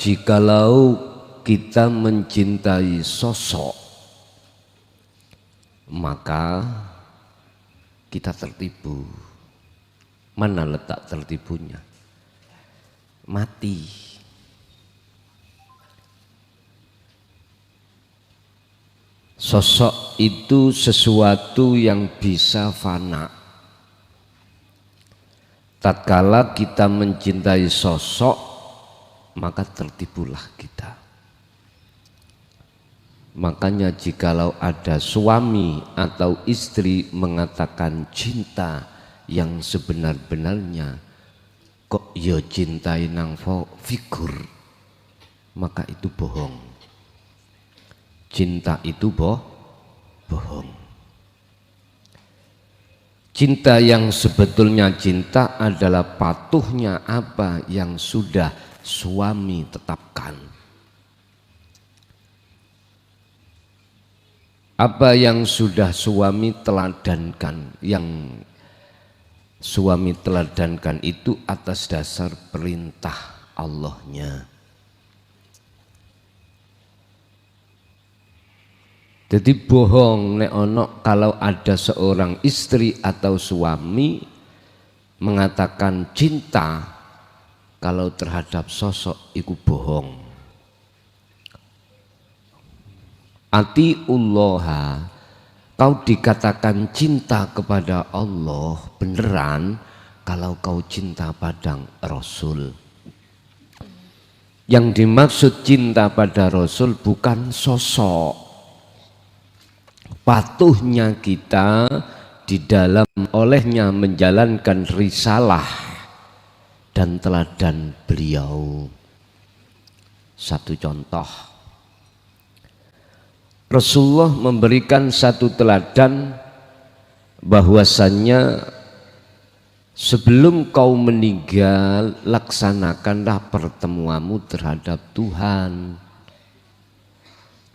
jikalau kita mencintai sosok, maka kita tertipu. Mana letak tertipunya? Mati. Sosok itu sesuatu yang bisa fana. Tatkala kita mencintai sosok, maka tertipulah kita. Makanya jikalau ada suami atau istri mengatakan cinta yang sebenar-benarnya, kok ya cintai nang figur, maka itu bohong. Cinta itu bohong. Cinta yang sebetulnya cinta adalah patuhnya apa yang sudah suami tetapkan. Apa yang sudah suami teladankan, yang suami teladankan itu atas dasar perintah Allahnya. Jadi bohong nek ono kalau ada seorang istri atau suami mengatakan cinta kalau terhadap sosok itu bohong. Atiullaha, kau dikatakan cinta kepada Allah beneran kalau kau cinta pada Rasul. Yang dimaksud cinta pada Rasul bukan sosok, patuhnya kita di dalam olehnya menjalankan risalah dan teladan beliau. Satu contoh, Rasulullah memberikan satu teladan bahwasannya sebelum kau meninggal laksanakanlah pertemuanmu terhadap Tuhan.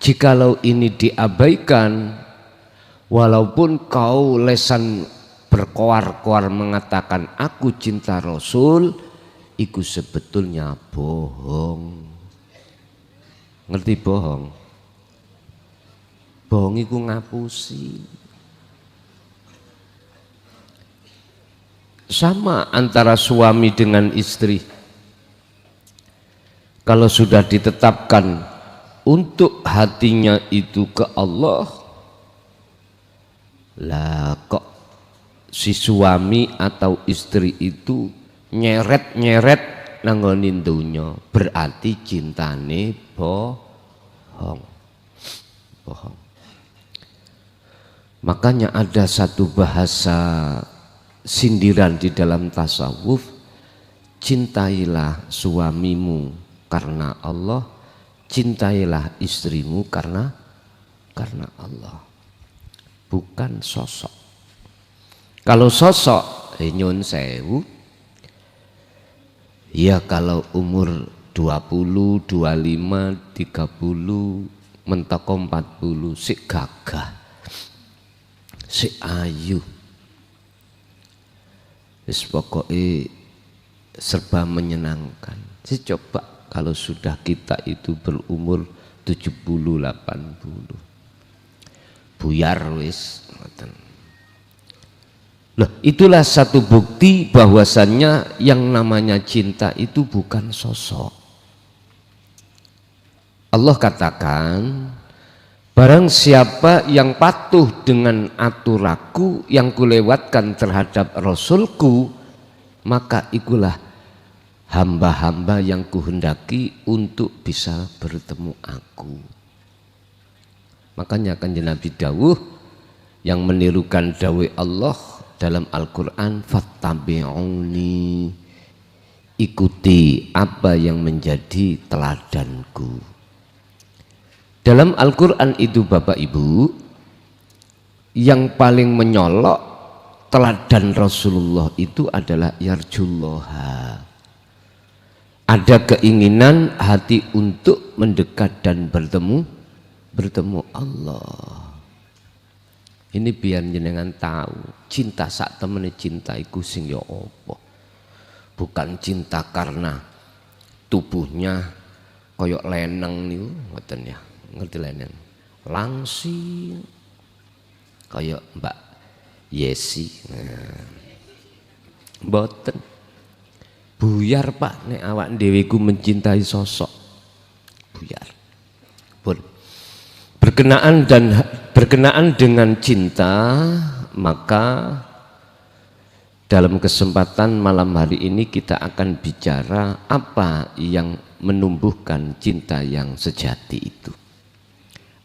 Jikalau ini diabaikan, walaupun kau lesan berkoar-koar mengatakan aku cinta Rasul, itu sebetulnya bohong. Ngerti bohong? Bohong iku ngapusi. Sama antara suami dengan istri. Kalau sudah ditetapkan untuk hatinya itu ke Allah, lah kok si suami atau istri itu nyeret-nyeret nanggonin dunya, berarti cintane bohong. Bohong. Makanya ada satu bahasa sindiran di dalam tasawuf, cintailah suamimu karena Allah, cintailah istrimu karena Allah, bukan sosok. Kalau sosok nyun sewu, ya kalau umur 20, 25, 30, mentoko 40 si gagah, si ayu, wis pokoknya serba menyenangkan. Si coba kalau sudah kita itu berumur 70, 80, buyar wis. Loh, itulah satu bukti bahwasannya yang namanya cinta itu bukan sosok. Allah katakan, barang siapa yang patuh dengan aturaku yang kulewatkan terhadap Rasulku, maka ikulah hamba-hamba yang kuhendaki untuk bisa bertemu aku. Makanya Kanjeng Nabi dawuh yang menirukan dawuh Allah dalam Al-Quran, fattabi'uni, ikuti apa yang menjadi teladanku. Dalam Al-Quran itu Bapak Ibu, yang paling menyolok teladan Rasulullah itu adalah yarjullaha. Ada keinginan hati untuk mendekat dan bertemu Allah. Ini biar jenengan tahu, cinta sak temene cinta iku sing ya apa. Bukan cinta karena tubuhnya koyok leneng niku ngoten ya, ngerti leneng. Langsing koyok Mbak Yesi. Nah, mboten. Buyar Pak nek awak dhewe ku mencintai sosok. Buyar. Pun berkenaan dengan cinta, maka dalam kesempatan malam hari ini kita akan bicara apa yang menumbuhkan cinta yang sejati itu.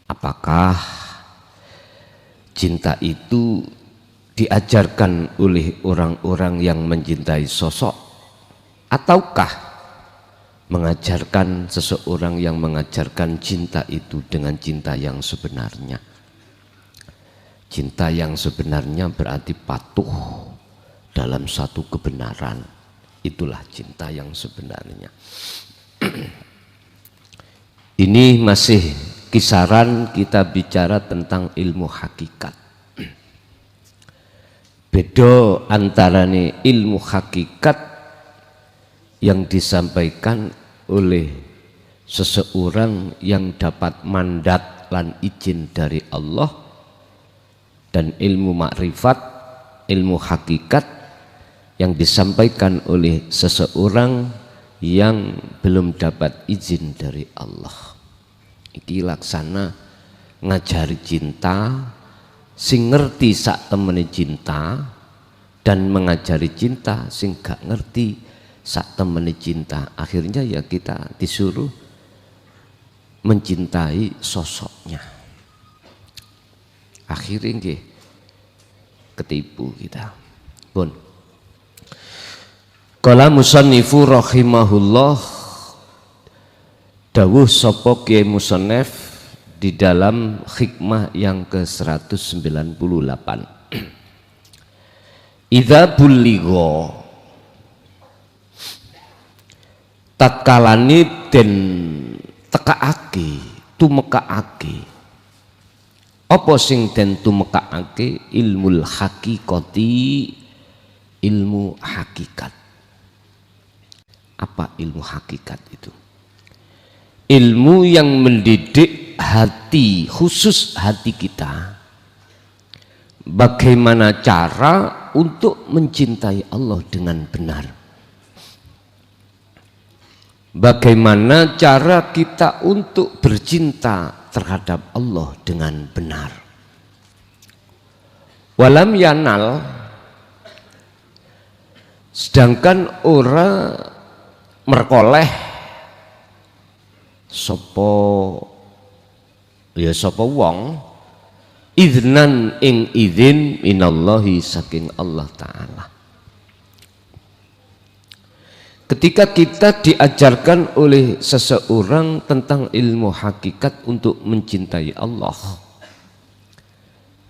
Apakah cinta itu diajarkan oleh orang-orang yang mencintai sosok, ataukah mengajarkan seseorang yang mengajarkan cinta itu dengan cinta yang sebenarnya? Cinta yang sebenarnya berarti patuh dalam satu kebenaran. Itulah cinta yang sebenarnya. Ini masih kisaran kita bicara tentang ilmu hakikat. Beda antarane ilmu hakikat yang disampaikan oleh seseorang yang dapat mandat lan izin dari Allah, dan ilmu makrifat, ilmu hakikat yang disampaikan oleh seseorang yang belum dapat izin dari Allah. Iki laksana ngajari cinta, sing ngerti sak temene cinta, dan mengajari cinta sing gak ngerti sak temene cinta. Akhirnya ya kita disuruh mencintai sosoknya. Akhirnya nggih ketipu kita. Pun qala musannifu rahimahullah, dawuh sapa Kiai Musannif di dalam hikmah yang ke-198. Idza buligha, tatkalane den tekaake, tumekaake. Apa sing den tumekaake? Ilmul haqiqati, ilmu hakikat. Apa ilmu hakikat itu? Ilmu yang mendidik hati, khusus hati kita. Bagaimana cara untuk mencintai Allah dengan benar? Bagaimana cara kita untuk bercinta terhadap Allah dengan benar? Walam yanal, sedangkan orang merkoleh sapa wong iznan ing izin minallahi saking Allah Ta'ala. Ketika kita diajarkan oleh seseorang tentang ilmu hakikat untuk mencintai Allah,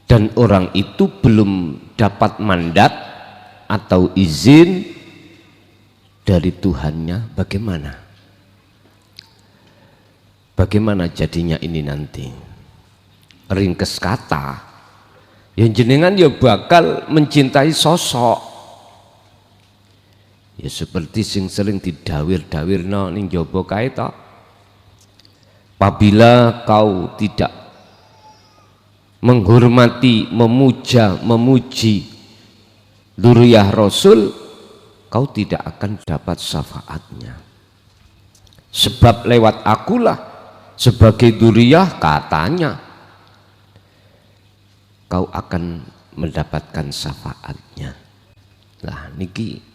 dan orang itu belum dapat mandat atau izin dari Tuhannya, bagaimana? Bagaimana jadinya ini nanti? Ringkes kata, yang jenengan ya bakal mencintai sosok. Ya seperti sing sering didawir-dawirno ning jaba kae to. Apabila kau tidak menghormati, memuja, memuji dzurriyyah Rasul, kau tidak akan dapat syafaatnya. Sebab lewat akulah sebagai dzurriyyah, katanya kau akan mendapatkan syafaatnya. Nah niki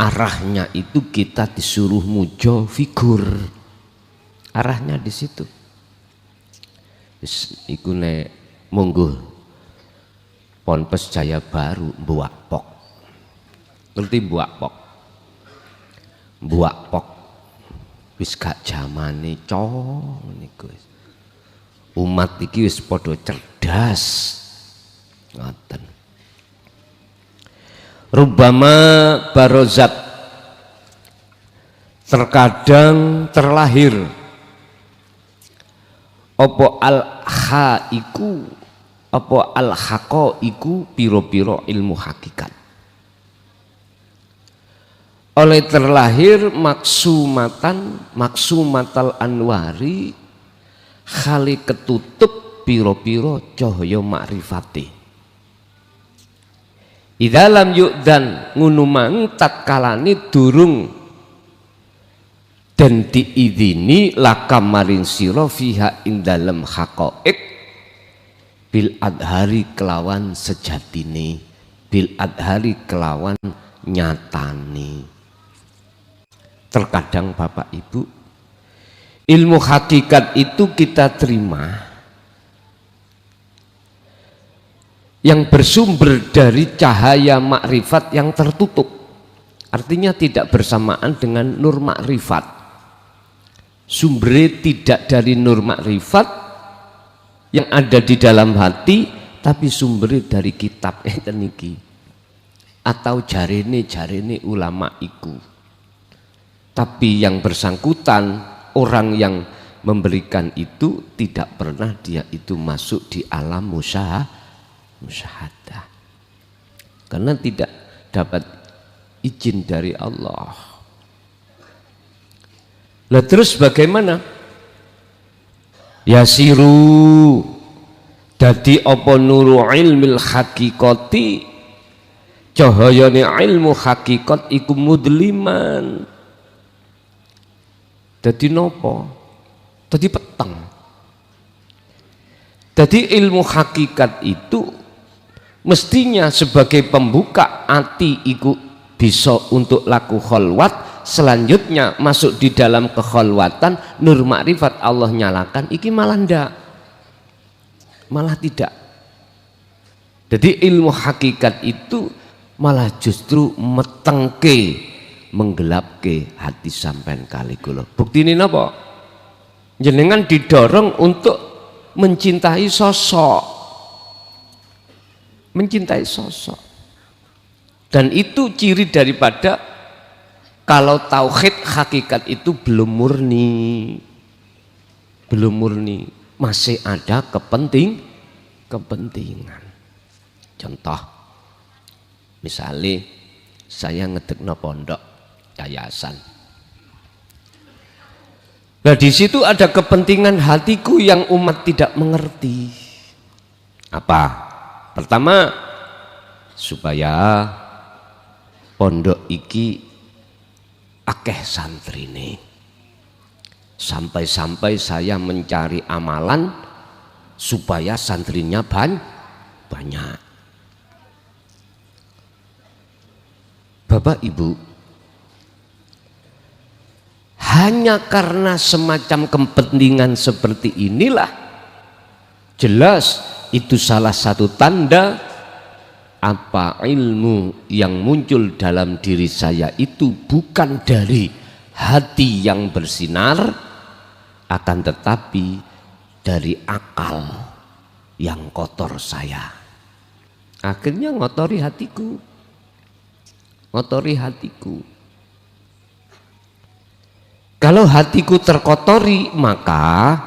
arahnya itu kita disuruh mujo figur. Arahnya di situ. Iku nek monggo Ponpes Jaya Baru Mbak Pok. Ngerti Mbak Pok? Mbak Pok wis gak jamane niku. Umat iki wis padha cerdas. Ngoten. Rubbama barozat, terkadang terlahir apa al-haiku, apa al-haqaiku, piro-piro ilmu hakikat. oleh terlahir maksumatal anwari khali ketutup piro-piro cahaya makrifati. Idalam yu'dan ngunumang tatkalani durung dan diidini lakam maring sira fiha ing dalem haqaiq bil adhari kelawan sejatine, bil adhari kelawan nyatane. Terkadang Bapak Ibu, ilmu hakikat itu kita terima yang bersumber dari cahaya makrifat yang tertutup, artinya tidak bersamaan dengan nur makrifat. Sumbernya tidak dari nur makrifat yang ada di dalam hati, tapi sumbernya dari kitab niki atau jarene ulama iku. Tapi yang bersangkutan, orang yang memberikan itu tidak pernah dia itu masuk di alam musyahadah, karena tidak dapat izin dari Allah. Lah terus bagaimana? Yasiru dadi apa nuru ilmil hakikati, cahayane ilmu hakikat iku mudliman. Dadi nopo? Dadi peteng. Dadi ilmu hakikat itu mestinya sebagai pembuka hati iku bisa untuk laku kholwat, selanjutnya masuk di dalam kekholwatan nur makrifat Allah nyalakan, iki malah ndak, malah tidak. Jadi ilmu hakikat itu malah justru metengke, menggelapke hati sampean kali kula. Buktine napa? Jenengan didorong untuk mencintai sosok, mencintai sosok, dan itu ciri daripada kalau tauhid hakikat itu belum murni, masih ada kepentingan. Contoh, misalnya saya ngedekno pondok yayasan. Nah di situ ada kepentingan hatiku yang umat tidak mengerti. Apa? Pertama, supaya pondok iki akeh santrine. Sampai-sampai saya mencari amalan supaya santrinya banyak. Bapak Ibu, hanya karena semacam kepentingan seperti inilah, jelas itu salah satu tanda apa ilmu yang muncul dalam diri saya itu bukan dari hati yang bersinar, akan tetapi dari akal yang kotor saya. Akhirnya ngotori hatiku. Kalau hatiku terkotori, maka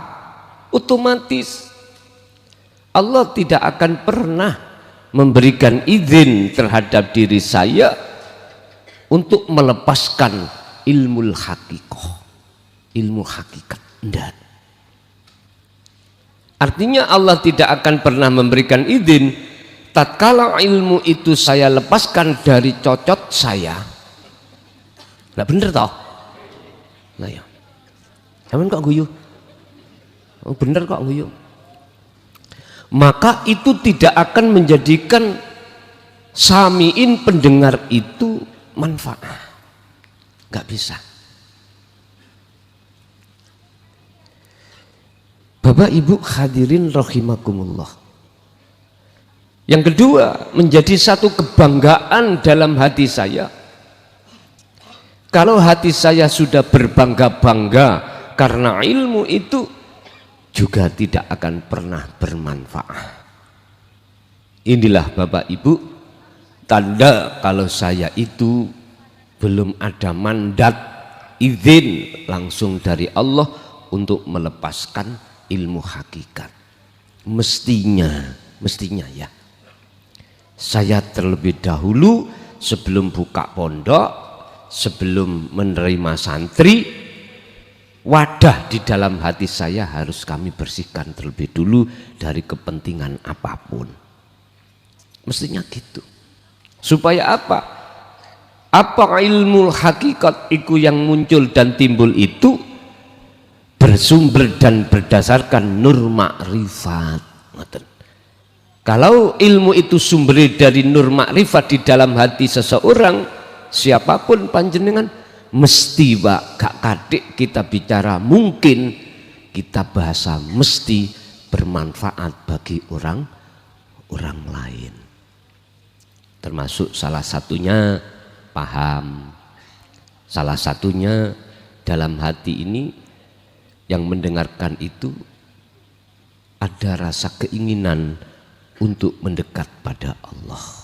otomatis Allah tidak akan pernah memberikan izin terhadap diri saya untuk melepaskan ilmu hakikat. Enggak. Artinya Allah tidak akan pernah memberikan izin tatkala ilmu itu saya lepaskan dari cocot saya. Enggak bener toh? Nah ya, cuman kok guyu? Oh, bener kok guyu? Maka itu tidak akan menjadikan samiin pendengar itu manfaat, nggak bisa. Bapak Ibu hadirin rahimakumullah. Yang kedua, menjadi satu kebanggaan dalam hati saya. Kalau hati saya sudah berbangga-bangga karena ilmu itu, juga tidak akan pernah bermanfaat. Inilah Bapak Ibu tanda kalau saya itu belum ada mandat izin langsung dari Allah untuk melepaskan ilmu hakikat. Mestinya ya, saya terlebih dahulu sebelum buka pondok, sebelum menerima santri, wadah di dalam hati saya harus kami bersihkan terlebih dulu dari kepentingan apapun. Mestinya gitu. Supaya apa? Apa ilmu hakikat itu yang muncul dan timbul itu bersumber dan berdasarkan nur makrifat. Kalau ilmu itu sumber dari nur makrifat di dalam hati seseorang, siapapun panjenengan, mesti Pak gak kadik kita bicara, mungkin kita bahasa mesti bermanfaat bagi orang lain. Termasuk salah satunya paham, salah satunya dalam hati ini yang mendengarkan itu ada rasa keinginan untuk mendekat pada Allah.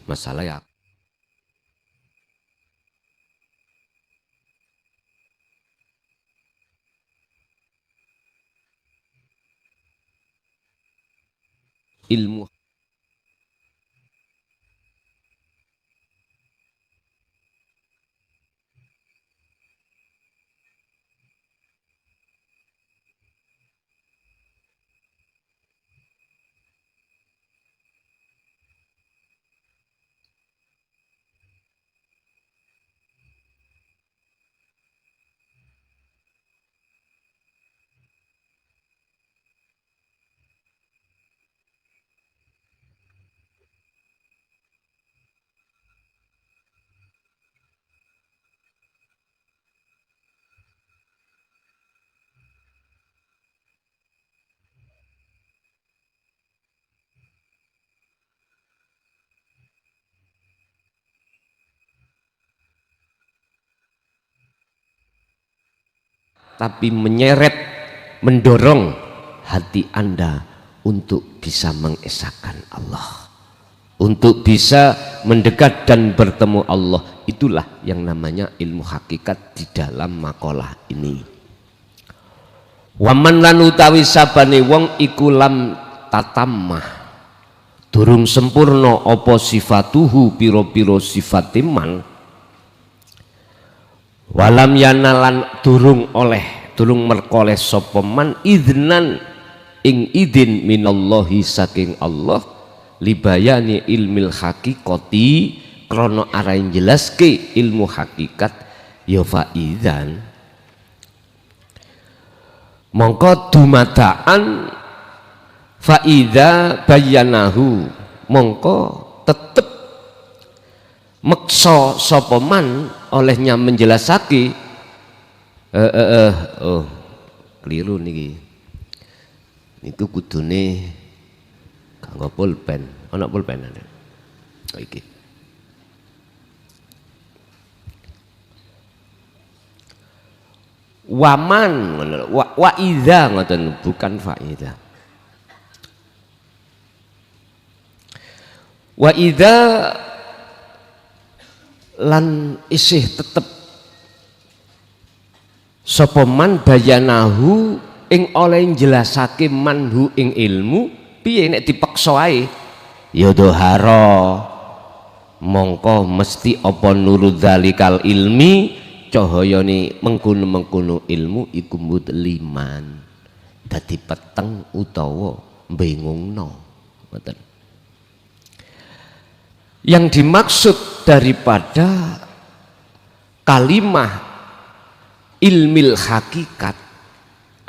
Masalah ya ilmu. Tapi menyeret, mendorong hati Anda untuk bisa mengesahkan Allah, untuk bisa mendekat dan bertemu Allah. Itulah yang namanya ilmu hakikat di dalam makalah ini. Waman lan utawi sabane wong iku lam tatamah, durung sempurna apa sifatuhu piro-piro sifatiman, walam yanalan durung merkoleh sapa man idnan ing idin minallahi saking Allah libayani ilmil hakikati krana arai jelaske ilmu hakikat ya faidan mongko dumadaan faida bayanahu mongko tetep meksa sapa man olehnya menjelasake keliru niki niku kudune kanggo pulpen ana pulpen ana iki waman wa idza ngoten bukan faida wa idza lan isih tetep sapa man bayanahu ing oleh jelasake manhu ing ilmu piye nek dipaksa ae ya dohara mongko mesti apa nurut zalikal ilmi cahayane mengkono-mengkono ilmu iku mudliman dadi peteng utawa bengongno ngoten. Yang dimaksud daripada kalimah ilmil hakikat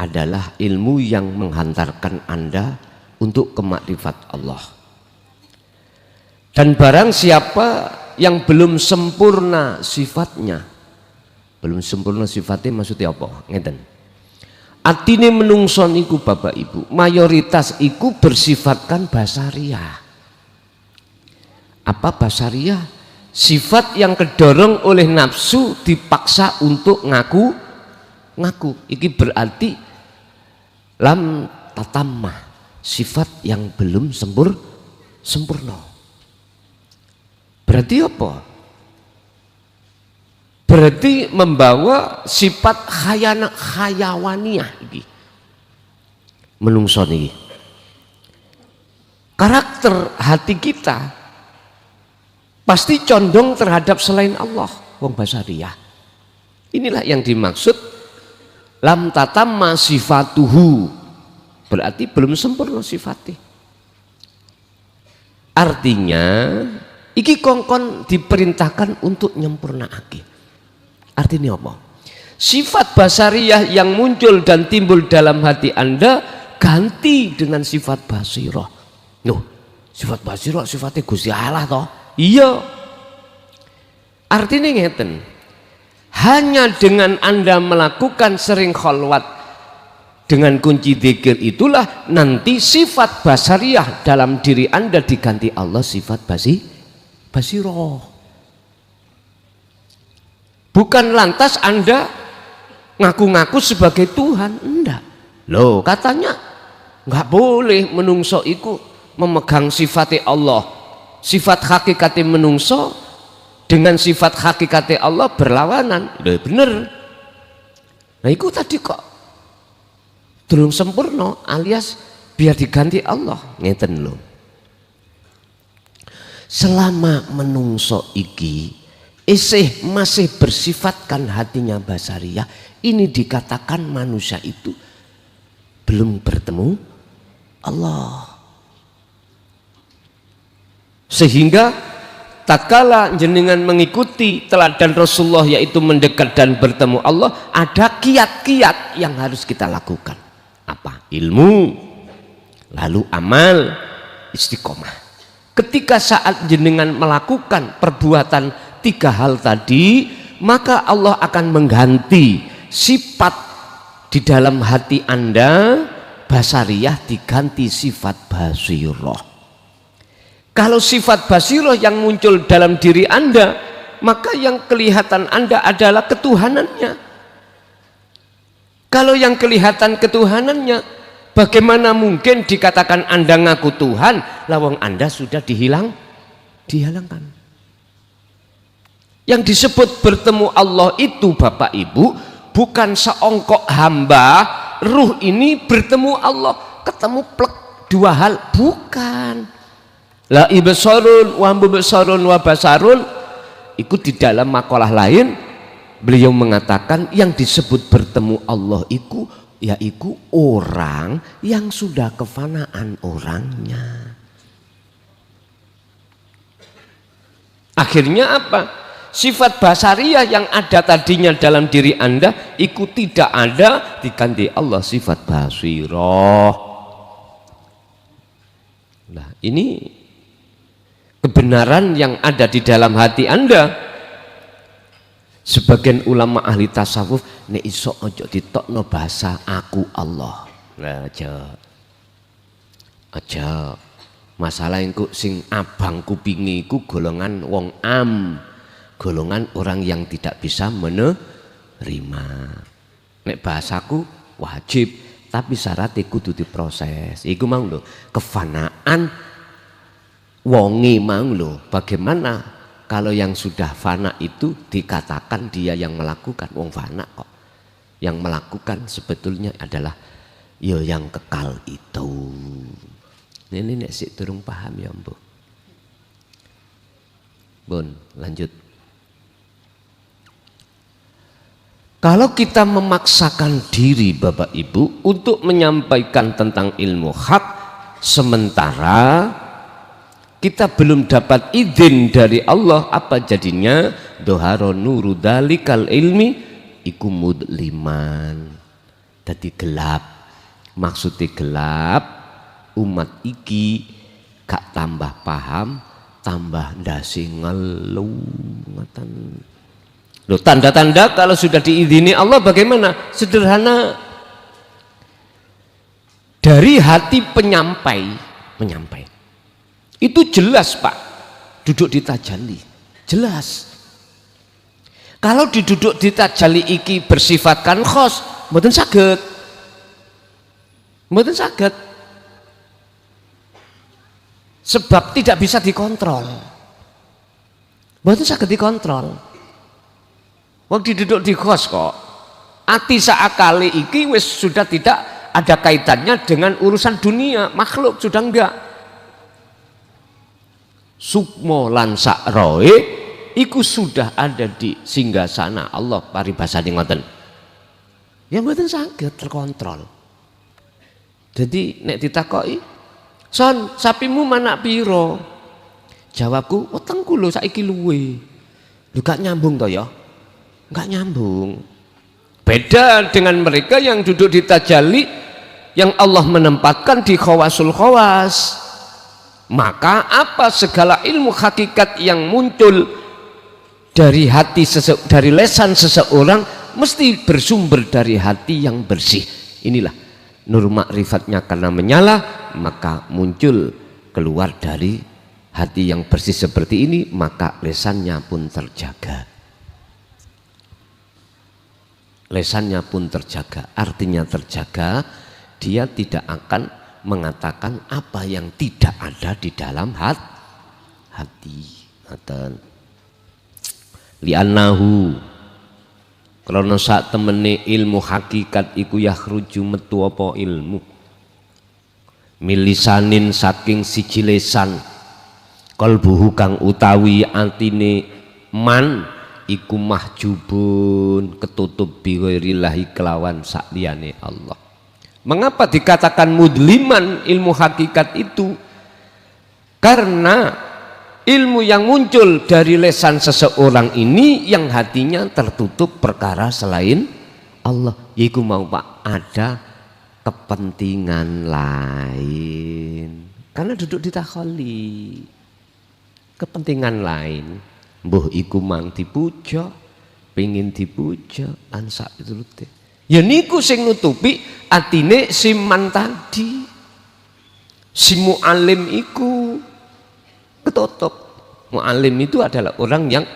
adalah ilmu yang menghantarkan Anda untuk kemakrifat Allah. Dan barang siapa yang belum sempurna sifatnya, belum sempurna sifatnya maksudnya apa? Ngeten. Artine menungso niku Bapak Ibu, mayoritas iku bersifatkan basariah. Apa basariah? Sifat yang kedorong oleh nafsu dipaksa untuk ngaku. Iki berarti lam tatamah, sifat yang belum sempurna. Berarti apa? Berarti membawa sifat hayawaniyah iki. Menungso niki. Karakter hati kita pasti condong terhadap selain Allah, wong basariyah. Inilah yang dimaksud lam tatamma sifatuhu, berarti belum sempurna sifatnya. Artinya iki kongkon diperintahkan untuk nyempurnaake. Artinya apa? Sifat basariyah yang muncul dan timbul dalam hati Anda ganti dengan sifat basirah. Loh, sifat basirah sifatnya Gusti Allah toh? Iya, artinya ngeten, hanya dengan Anda melakukan sering kholwat dengan kunci dzikir itulah nanti sifat basariyah dalam diri Anda diganti Allah sifat basirah. Bukan lantas Anda ngaku-ngaku sebagai Tuhan, enggak. Loh, katanya nggak boleh menungso iku memegang sifatnya Allah. Sifat hakikati menungso dengan sifat hakikati Allah berlawanan. Udah bener. Nah itu tadi kok belum sempurna alias biar diganti Allah. Ngeten loh. Selama menungso iki isih masih bersifatkan hatinya basariyah, ini dikatakan manusia itu belum bertemu Allah. Sehingga tak kala jenengan mengikuti teladan Rasulullah yaitu mendekat dan bertemu Allah, ada kiat-kiat yang harus kita lakukan. Apa? Ilmu, lalu amal, istiqomah. Ketika saat jenengan melakukan perbuatan tiga hal tadi, maka Allah akan mengganti sifat di dalam hati Anda basariyah diganti sifat basirah. Kalau sifat basirah yang muncul dalam diri Anda, maka yang kelihatan Anda adalah ketuhanannya. Kalau yang kelihatan ketuhanannya, bagaimana mungkin dikatakan Anda ngaku Tuhan, lawang Anda sudah dihilangkan. Yang disebut bertemu Allah itu Bapak Ibu, bukan seongkok hamba, ruh ini bertemu Allah, ketemu plek dua hal, bukan. La ibsarun wa mubsarun wa basarun, ikut di dalam makalah lain beliau mengatakan yang disebut bertemu Allah itu yaitu orang yang sudah kefanaan orangnya. Akhirnya apa? Sifat basariyah yang ada tadinya dalam diri Anda itu tidak ada, diganti Allah sifat basirah. Nah ini kebenaran yang ada di dalam hati Anda. Sebagian ulama ahli tasawuf nek iso ojo ditokno bahasa aku Allah. Nah, aja. Masalah engko sing abang kupingi iku golongan wong golongan orang yang tidak bisa menerima. Nek bahasaku wajib, tapi syaratnya kudu diproses. Iku mau lho, kefanaan wonge mang lho, bagaimana Kalau yang sudah fana itu dikatakan dia yang melakukan, wong fana kok. Yang melakukan sebetulnya adalah ya yang kekal itu. Ini nek sik durung paham ya, Mbok. Bun, lanjut. Kalau kita memaksakan diri Bapak Ibu untuk menyampaikan tentang ilmu hak, sementara kita belum dapat izin dari Allah, apa jadinya? Doharo nuru dalikal ilmi iku mudliman. Dadi gelap. Maksudnya gelap, umat iki gak tambah paham, tambah ndase ngelu ngoten. Loh, tanda-tanda kalau sudah diizini Allah bagaimana? Sederhana. Dari hati penyampai. Itu jelas, Pak. Duduk di tajalli. Jelas. Kalau diduduk di tajalli iki bersifatkan khos, mboten saged. Mboten saged. Sebab tidak bisa dikontrol. Mboten saged dikontrol. Waktu duduk di kos kok, ati saakali iki wis sudah tidak ada kaitannya dengan urusan dunia, makhluk sudah enggak. Sukmo lan sakroe iku sudah ada di singgasana Allah, paribasane ngoten. Ya mboten saged terkontrol. Jadi nek ditakoki, "Son, sapimu mana piro?" Jawabku, "Wetengku lho saiki luwe." Lho gak nyambung to ya? Enggak nyambung. Beda dengan mereka yang duduk di tajalli yang Allah menempatkan di khawasul khawas. Maka apa segala ilmu hakikat yang muncul dari hati dari lesan seseorang mesti bersumber dari hati yang bersih. Inilah nur ma'rifatnya, karena menyala maka muncul keluar dari hati yang bersih seperti ini, maka lesannya pun terjaga. Lesannya pun terjaga, artinya terjaga, dia tidak akan mengatakan apa yang tidak ada di dalam hati. Li'annahu karena sak temene ilmu hakikat iku yakhruju metu apa ilmu milisanin saking siji lesan kalbuhu kang utawi atine man iku mahjubun ketutup bighirillahi kelawan sakliyane Allah. Mengapa dikatakan mudliman ilmu hakikat itu? Karena ilmu yang muncul dari lesan seseorang ini yang hatinya tertutup perkara selain Allah. Yaitu mau Pak, ada kepentingan lain. Karena duduk di takholli, kepentingan lain. Mbuh iku mang dipuja, pengin dipuja, ansak piturute. Ya niku sing nutupi atine siman tadi. Si mu'alim iku ketutup. Mu'alim itu adalah orang yang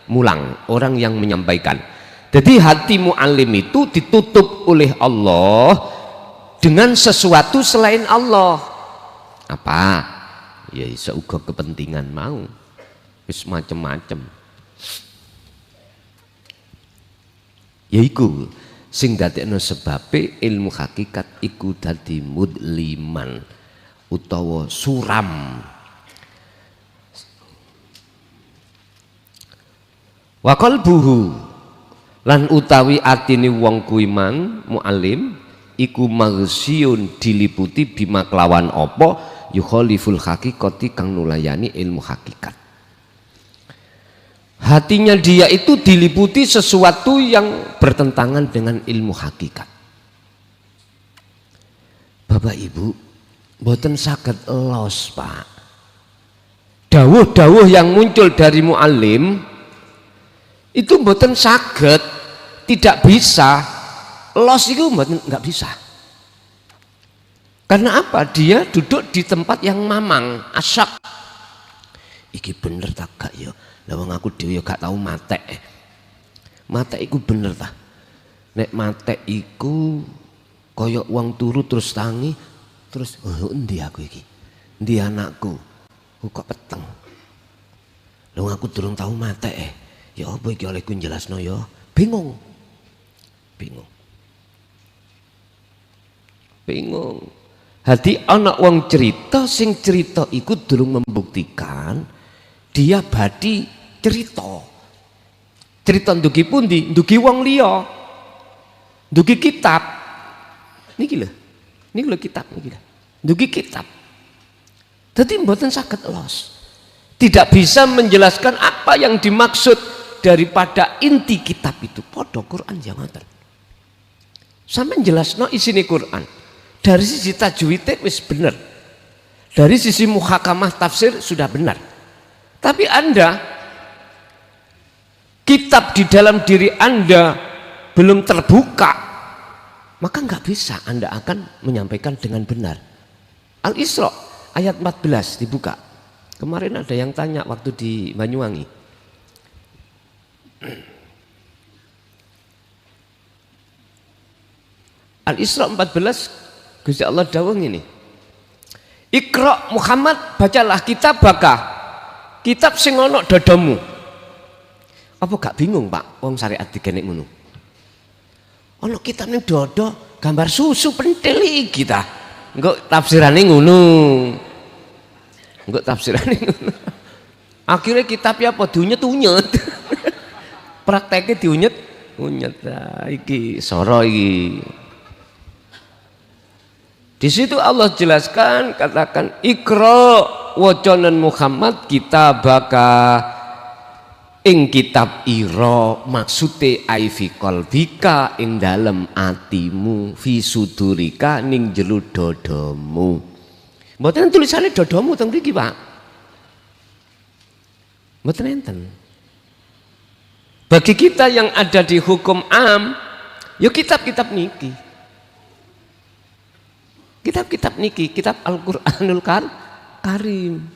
mulang, orang yang menyampaikan. Jadi hati mu'alim itu ditutup oleh Allah dengan sesuatu selain Allah. Apa? Ya iso uga kepentingan mau. Wis macem-macem. Yaiku sing dadekno sebabe ilmu hakikat iku dadi mudliman utawa suram. Wa qalbuhu lan utawi atine wong kuwi mang mu'alim iku maghsyun diliputi bima kelawan apa yukhaliful haqiqati kang nulayani ilmu hakikat. Hatinya dia itu diliputi sesuatu yang bertentangan dengan ilmu hakikat. Bapak Ibu, mboten saged los, Pak. Dawuh-dawuh yang muncul dari mu'alim itu mboten saged, tidak bisa. Los itu mboten nggak bisa. Karena apa? Dia duduk di tempat yang mamang, asyak. Iki bener tak gak ya? Lah wong aku dhewe gak tau matek. Matek iku bener ta? Nek matek iku kaya wong turu terus tangi, terus oh endi aku iki? Endi anakku? Kok peteng. Lho aku durung tahu mate ya apa iki oleh ku jelasno ya bingung hati anak wong cerita sing cerita iku durung membuktikan dia badi cerita ndugi pundi ndugi wong liya ndugi kitab niki lho kitab niki lho ndugi kitab dadi mboten saged los tidak bisa menjelaskan apa yang dimaksud daripada inti kitab itu. Podo Quran ya ngoten. Sampai jelasno isine Quran. Dari sisi tajwid wis bener. Dari sisi muhakamah tafsir sudah benar. Tapi Anda kitab di dalam diri Anda belum terbuka, maka nggak bisa Anda akan menyampaikan dengan benar. Al-Isra ayat 14 dibuka. Kemarin ada yang tanya waktu di Banyuwangi. Al-Isra 14 Gusti Allah dawuh ngene. Iqra Muhammad bacalah kitabaka. Kitab sing ana dadamu. Apa gak bingung, Pak? Wong syariat digene ngono. Ana kitab ning dada gambar susu pentil iki ta. Engko tafsirane ngono. Enggak tafsiran ngono. Akhirnya kitabnya apa diunyet-unyet. Prakteknya diunyet-unyet. Nah, iki soro iki. Di situ Allah jelaskan katakan Iqra wacanan Muhammad kitabaka ing kitab ira maksude ai fi qalbika ing dalem atimu fi sudurika ning jero dadamu. Mboten tulisannya dodomu teng mriki, Pak. Mboten enten. Bagi kita yang ada di hukum am, ya kitab-kitab niki. Kitab-kitab niki, kitab Al-Qur'anul Karim.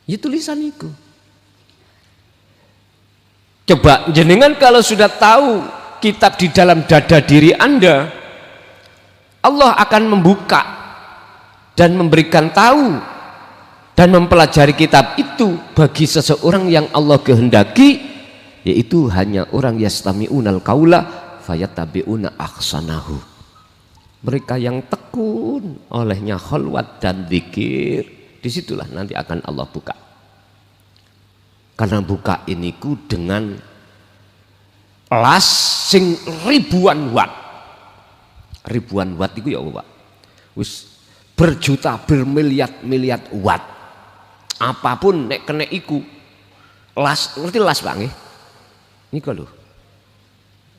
Ya tulisan niku. Coba jenengan kalau sudah tahu kitab di dalam dada diri Anda, Allah akan membuka dan memberikan tahu dan mempelajari kitab itu bagi seseorang yang Allah kehendaki, yaitu hanya orang yastami'unal qaula fayattabi'una ahsanahu. Mereka yang tekun olehnya khalwat dan zikir, disitulah nanti akan Allah buka. Karena buka iniku dengan las sing ribuan watt itu ya Pak, wis berjuta bermiliat-miliat watt, apapun nek kena iku las, ngerti las Pak nggih? Niku lho.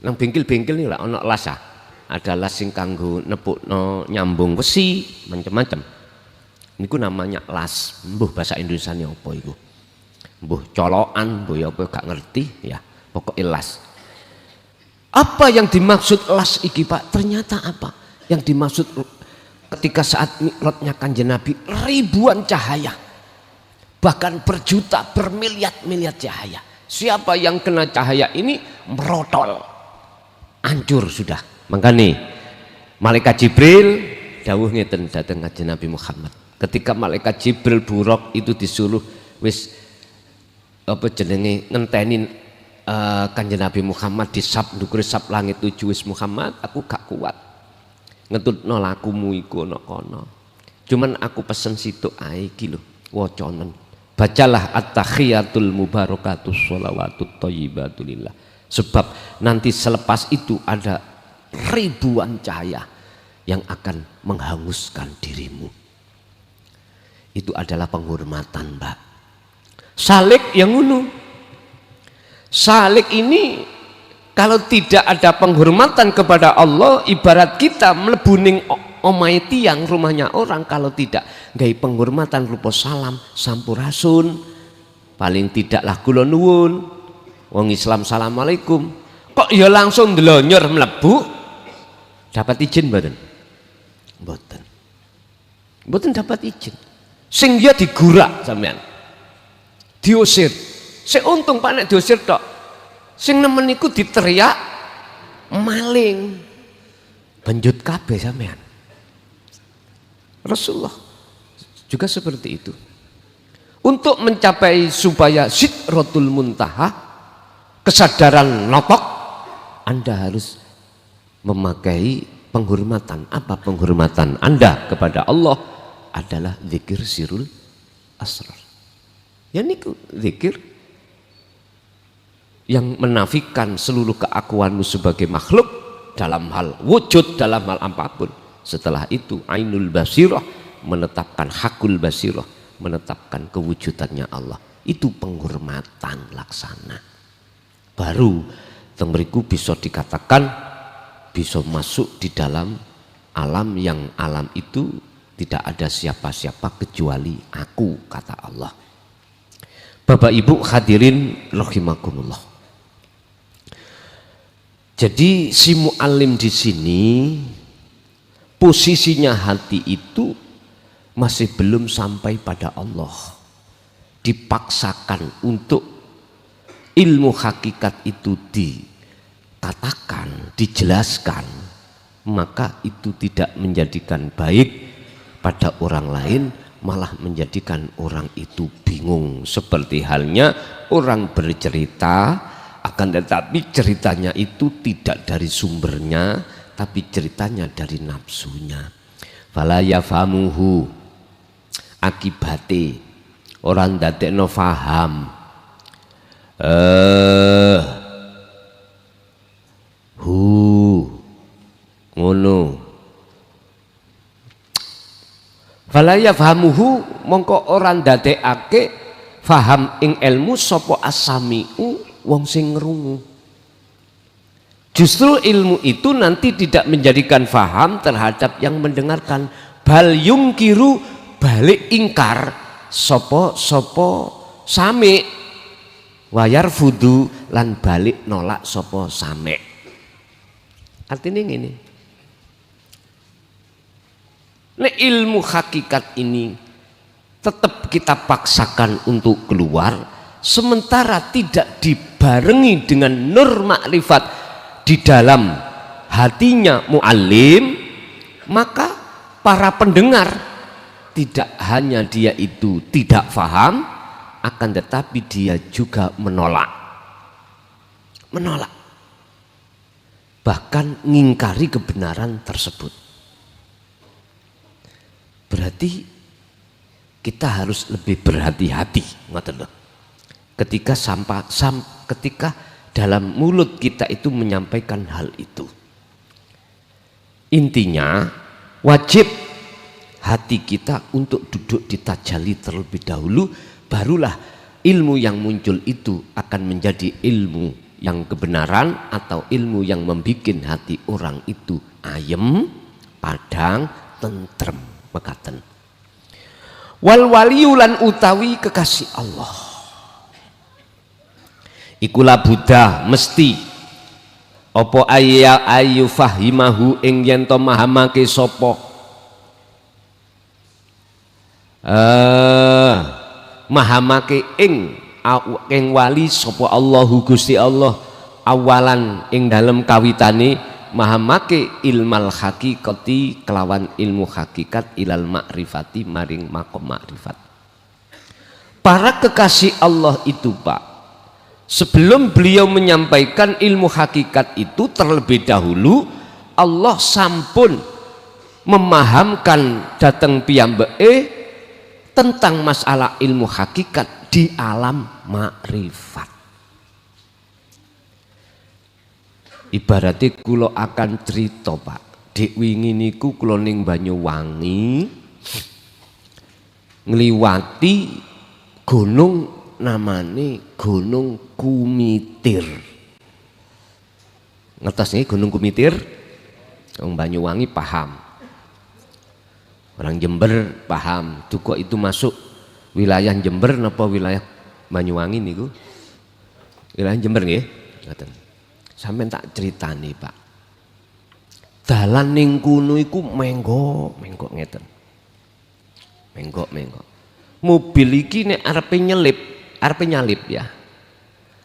Nang bengkel-bengkel nih lah ana las ah. Ada las sing kanggo nepukno nyambung besi macam-macam. Niku namanya las. Mbuh bahasa Indonesiane apa iku? Mbuh colokan, mbuh apa gak ngerti ya. Pokoknya las. Apa yang dimaksud las iki Pak? Ternyata apa? Yang dimaksud ketika saat mi'rajnya Kanjeng Nabi ribuan cahaya, bahkan berjuta bermiliat-miliat cahaya. Siapa yang kena cahaya ini merotol, hancur sudah. Makanya malaikat Jibril dawuh ngeten dateng Kanjeng Nabi Muhammad. Ketika malaikat Jibril buruk itu disuruh wis apa jenenge ngenteni Kanjeng Nabi Muhammad di sab ndukure sab langit 7 wis Muhammad, aku gak kuat ngetutno lakumu iku ana kono. Cuman aku pesen situk ae iki lho, wacanen. Bacalah at-tahiyatul mubarakatus sholawatut thayyibatulillah. Sebab nanti selepas itu ada ribuan cahaya yang akan menghanguskan dirimu. Itu adalah penghormatan, Mbak. Salik yang ngono. Salik ini kalau tidak ada penghormatan kepada Allah, ibarat kita mlebuning omahe tiyang rumahnya orang, kalau tidak gawe penghormatan rupa salam sampurasun, paling tidaklah kula nuwun wong Islam assalamualaikum, kok ya langsung ndelonyor mlebu, dapat izin mboten? Mboten. Mboten dapat izin. Sing dia digurak sampean. Diusir. Sing untung Pak nek diusir tok. Sing nemen iku diteriak maling. Banjut kabeh sampean. Rasulullah juga seperti itu. Untuk mencapai supaya sidratul muntaha, kesadaran notok, Anda harus memakai penghormatan. Apa penghormatan Anda kepada Allah? Adalah zikir sirul asrar. Ya niku zikir yang menafikan seluruh keakuanmu sebagai makhluk dalam hal wujud, dalam hal apapun. Setelah itu ainul basirah, menetapkan hakul basirah, menetapkan kewujudannya Allah. Itu penghormatan laksana. Baru tengriku bisa dikatakan bisa masuk di dalam alam yang alam itu tidak ada siapa-siapa kecuali aku, kata Allah. Bapak Ibu hadirin rahimakumullah. Jadi si mu'allim di sini posisinya hati itu masih belum sampai pada Allah. Dipaksakan untuk ilmu hakikat itu dikatakan, dijelaskan, maka itu tidak menjadikan baik pada orang lain, malah menjadikan orang itu bingung. Seperti halnya orang bercerita, akan tetapi ceritanya itu tidak dari sumbernya, tapi ceritanya dari nafsunya. Fala yafamuhu, akibate orang dadekno faham. Ngono. Fala yafamuhu, mongko orang dadekake faham ing ilmu sapa asamiu, wong sing ngrungu. Justru ilmu itu nanti tidak menjadikan faham terhadap yang mendengarkan. Bal yungkiru, balik ingkar sopo sami, wayar fudu lan balik nolak sopo sami. Artinya ini, nek ilmu hakikat ini tetap kita paksakan untuk keluar, sementara tidak dibarengi dengan nur makrifat di dalam hatinya mu'allim, maka para pendengar tidak hanya dia itu tidak faham, akan tetapi dia juga menolak, bahkan ngingkari kebenaran tersebut. Berarti kita harus lebih berhati-hati, ketika dalam mulut kita itu menyampaikan hal itu. Intinya wajib hati kita untuk duduk di tajalli terlebih dahulu, barulah ilmu yang muncul itu akan menjadi ilmu yang kebenaran atau ilmu yang membuat hati orang itu ayem, padang, tentrem, mekaten. Wal waliyulan utawi kekasih Allah, ikulah Buddha mesti opo ayu fahimahu ing yen to mahamake sapa mahamake ing wali sapa Allahu Gusti Allah awalan ing dalem kawitane mahamake ilmal hakikati kelawan ilmu hakikat ilal makrifati maring makom makrifat. Para kekasih Allah itu Pak, sebelum beliau menyampaikan ilmu hakikat itu terlebih dahulu Allah sampun memahamkan datang piyambake tentang masalah ilmu hakikat di alam makrifat. Ibaratnya kula akan cerita Pak, dek wingi niku kula ning Banyuwangi ngliwati gunung namane Gunung Kumitir. Ngertos nggih Gunung Kumitir? Wong Banyuwangi paham. Orang Jember paham. Duko itu masuk wilayah Jember napa wilayah Banyuwangi niku? Wilayah Jember nggih? Ngoten. Sampeyan tak critani Pak. Dalan ning kono iku menggok ngeten. Menggok. Mobil iki nek arepe nyalip ya,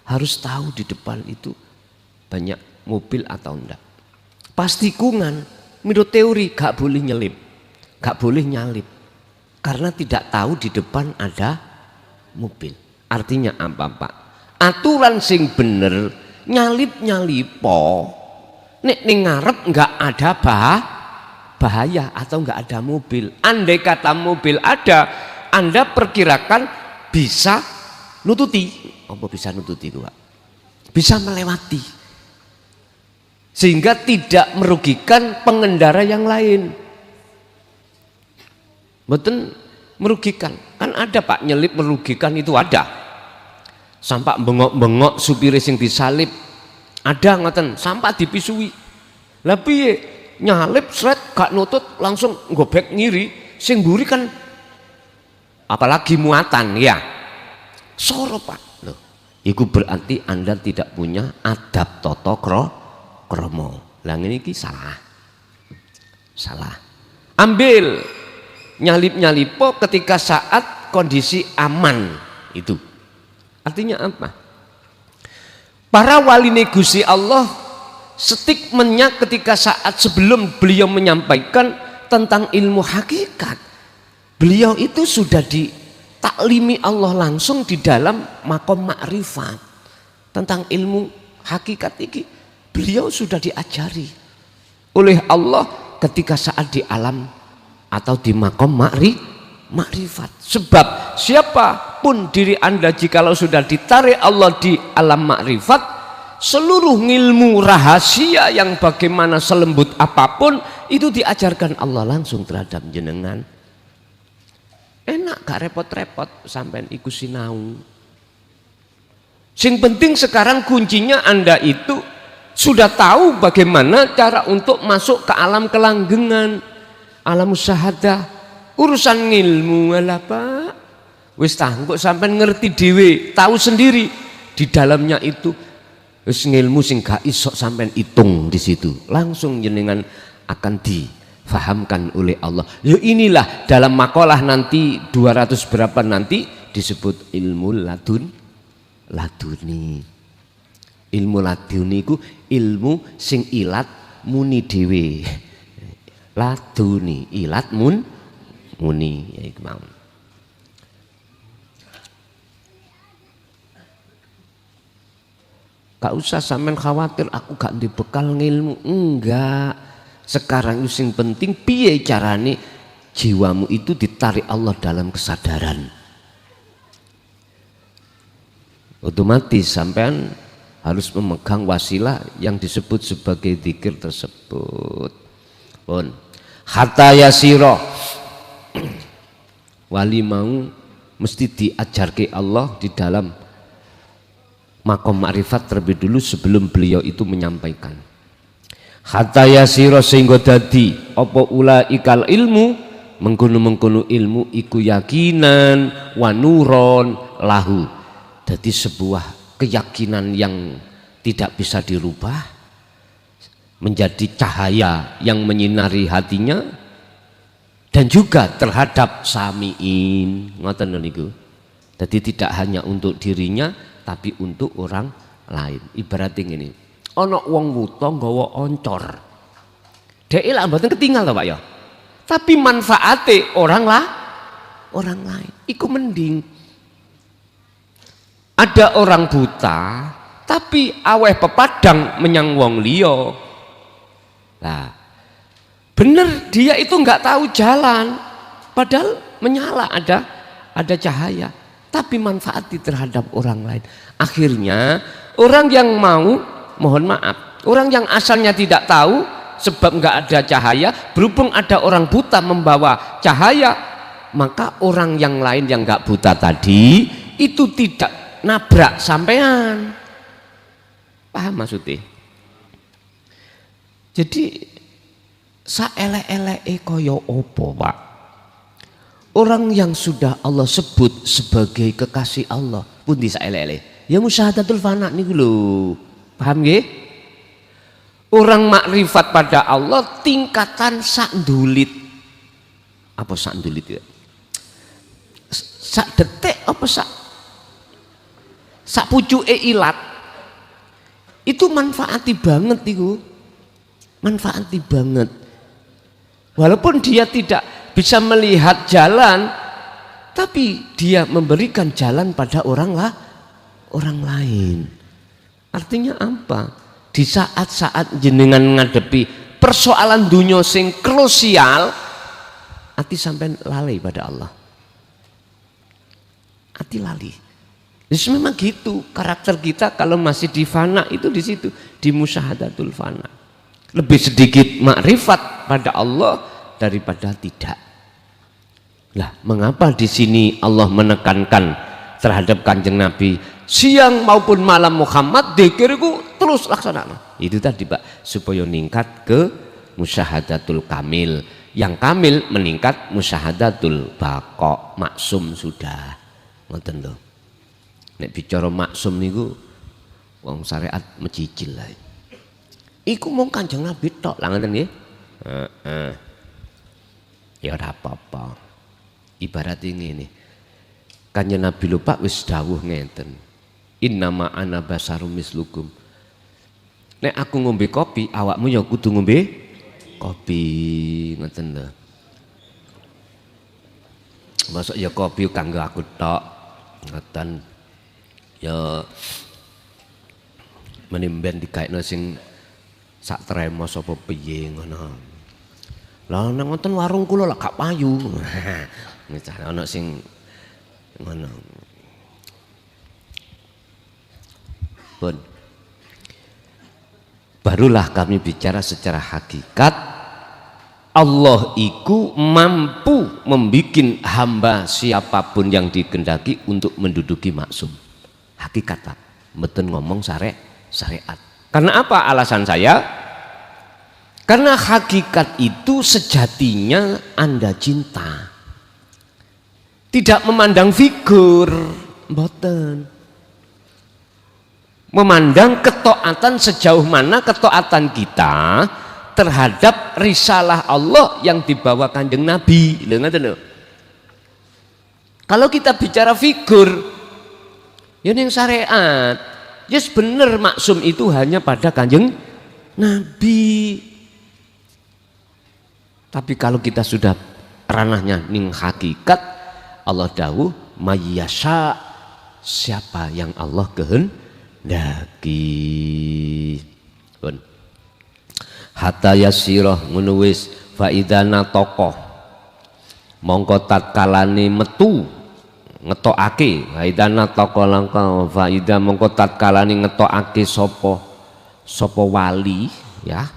harus tahu di depan itu banyak mobil atau enggak. Pas tikungan, menurut teori gak boleh nyelip, gak boleh nyalip, karena tidak tahu di depan ada mobil. Artinya apa Pak? Aturan sing bener nyalip-nyalipo nek ning ngarep nggak ada bahaya atau nggak ada mobil. Andai kata mobil ada, Anda perkirakan bisa nututi. Apa bisa nututi itu Pak? Bisa melewati. Sehingga tidak merugikan pengendara yang lain. Betul merugikan. Kan ada Pak nyelip merugikan itu ada. Sampai bengok-bengok supir sing disalip. Ada ngoten, sampai dipisui. Lah piye nyalip sret gak nutut langsung gobek ngiri sing mburi kan apalagi muatan ya. Soro Pak. Loh, itu berarti Anda tidak punya adab tata krama. Lah ngene iki salah. Salah. Ambil nyalip-nyalipo ketika saat kondisi aman itu. Artinya apa? Para wali Gusti Allah statementnya ketika saat sebelum beliau menyampaikan tentang ilmu hakikat, beliau itu sudah ditaklimi Allah langsung di dalam makom makrifat tentang ilmu hakikat ini. Beliau sudah diajari oleh Allah ketika saat di alam atau di makom makrifat. Sebab siapapun diri Anda jikalau sudah ditarik Allah di alam makrifat, seluruh ilmu rahasia yang bagaimana selembut apapun itu diajarkan Allah langsung terhadap jenengan. Enak gak repot-repot sampai iku sinau. Sing penting sekarang kuncinya Anda itu sudah tahu bagaimana cara untuk masuk ke alam kelanggengan, alam syahadah. Urusan ilmu lah Pak, wis kok sampai ngerti dhewe, tahu sendiri di dalamnya itu wis ngilmu sing gak iso sampai hitung di situ, langsung jenengan akan difahamkan oleh Allah. Ya inilah dalam makalah nanti 200 berapa nanti disebut ilmu laduni. Ilmu laduni ku ilmu sing ilat muni dhewe. Laduni ilat muni ya iku mau. Gak usah sampean khawatir aku gak dibekal ngilmu, enggak. Sekarang itu sing penting piye carane jiwamu itu ditarik Allah dalam kesadaran. Otomatis sampean harus memegang wasilah yang disebut sebagai zikir tersebut. Pun hatta yasira wali mau mesti diajarke Allah di dalam makom makrifat terlebih dulu sebelum beliau itu menyampaikan. Hatta yasira sehingga dadi apa ulaikal ilmu mengkono-mengkono ilmu iku yakinan wa nuron lahu. Dadi sebuah keyakinan yang tidak bisa dirubah menjadi cahaya yang menyinari hatinya. Dan juga terhadap samiin, ngoten niku. Jadi tidak hanya untuk dirinya, tapi untuk orang lain. Ibaratnya ini, ono wong wuta nggawa oncor. Dhek lak mboten ketinggal to Pak ya. Tapi manfaate orang lain. Iku mending. Ada orang buta, tapi aweh pepadang menyang wong liya. Nah, bener dia itu nggak tahu jalan, padahal menyala ada cahaya, tapi manfaati terhadap orang lain. Akhirnya orang yang mau, mohon maaf, orang yang asalnya tidak tahu sebab nggak ada cahaya, berhubung ada orang buta membawa cahaya, maka orang yang lain yang nggak buta tadi itu tidak nabrak sampean. Paham maksudnya? Jadi saelek-eleke kaya apa Pak? Orang yang sudah Allah sebut sebagai kekasih Allah pun di saelek-elek. Ya musyahadatul fana niku lho. Paham nggih? Orang makrifat pada Allah tingkatan sak ndulit. Apa sak ndulit ya? Sak detik apa sak pucuke ilat. Itu manfaati banget itu. Manfaati banget. Walaupun dia tidak bisa melihat jalan, tapi dia memberikan jalan pada orang lain. Artinya apa? Di saat-saat jenengan ngadepi persoalan dunia sing krusial, ati sampai lalai pada Allah. Ati lali. Jadi memang gitu karakter kita kalau masih di fana itu di situ, di musyahadatul fana. Lebih sedikit makrifat pada Allah daripada tidak. Lah, mengapa di sini Allah menekankan terhadap Kanjeng Nabi siang maupun malam Muhammad dzikirku terus laksanakan. Itu tadi Pak, supaya meningkat ke musyahadatul kamil. Yang kamil meningkat musyahadatul baqa, maksum sudah. Ngoten lho. Nek bicara maksum niku wong syariat mecicil lah. Iku mung Kanjeng Nabi tok lah ngoten nggih. Heeh. Ya ora apa-apa. Ibarat ini Kanjeng Nabi lho Pak wis dawuh ngeten. Innama ana basarum mislukum. Nek aku ngombe kopi, awakmu ya kudu ngombe kopi, ngoten lho. Masuk ya kopi kanggo aku tok. Ngoten. Ya menimben dikaitno sing sak tremo sapa piye ngono. Lah nang ngoten warung kula lak gak payu. Misalnya ana sing ngono. Pun barulah kami bicara secara hakikat Allah iku mampu membikin hamba siapapun yang dikehendaki untuk menduduki maksum. Hakikat Pak, mboten ngomong syariat. Karena apa alasan saya? Karena hakikat itu sejatinya Anda cinta. Tidak memandang figur, mboten. Memandang ketaatan sejauh mana ketaatan kita terhadap risalah Allah yang dibawa Kanjeng Nabi. Kalau kita bicara figur, ya yang syariat, yes bener maksum itu hanya pada Kanjeng Nabi. Tapi kalau kita sudah ranahnya ning hakikat, Allah dawuh mayyasha, siapa yang Allah kehendaki. Pun hatta yasirah ngono wis faidana tokoh mongko tatkalane metu ngetokake faidana tokoh langka faida mongko tatkalane ngetokake sapa wali ya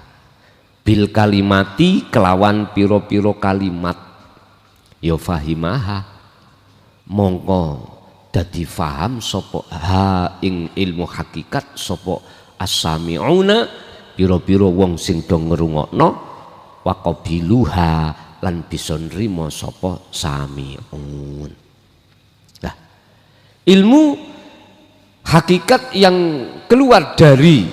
bil kalimati kelawan piro-piro kalimat ya fahimaha mongko dadi faham sapa ha ing ilmu hakikat sapa as-sami'una piro-piro wong sing do ngrungokno wa qabiluha lan bisa nrimo sapa sami'un. Nah, ilmu hakikat yang keluar dari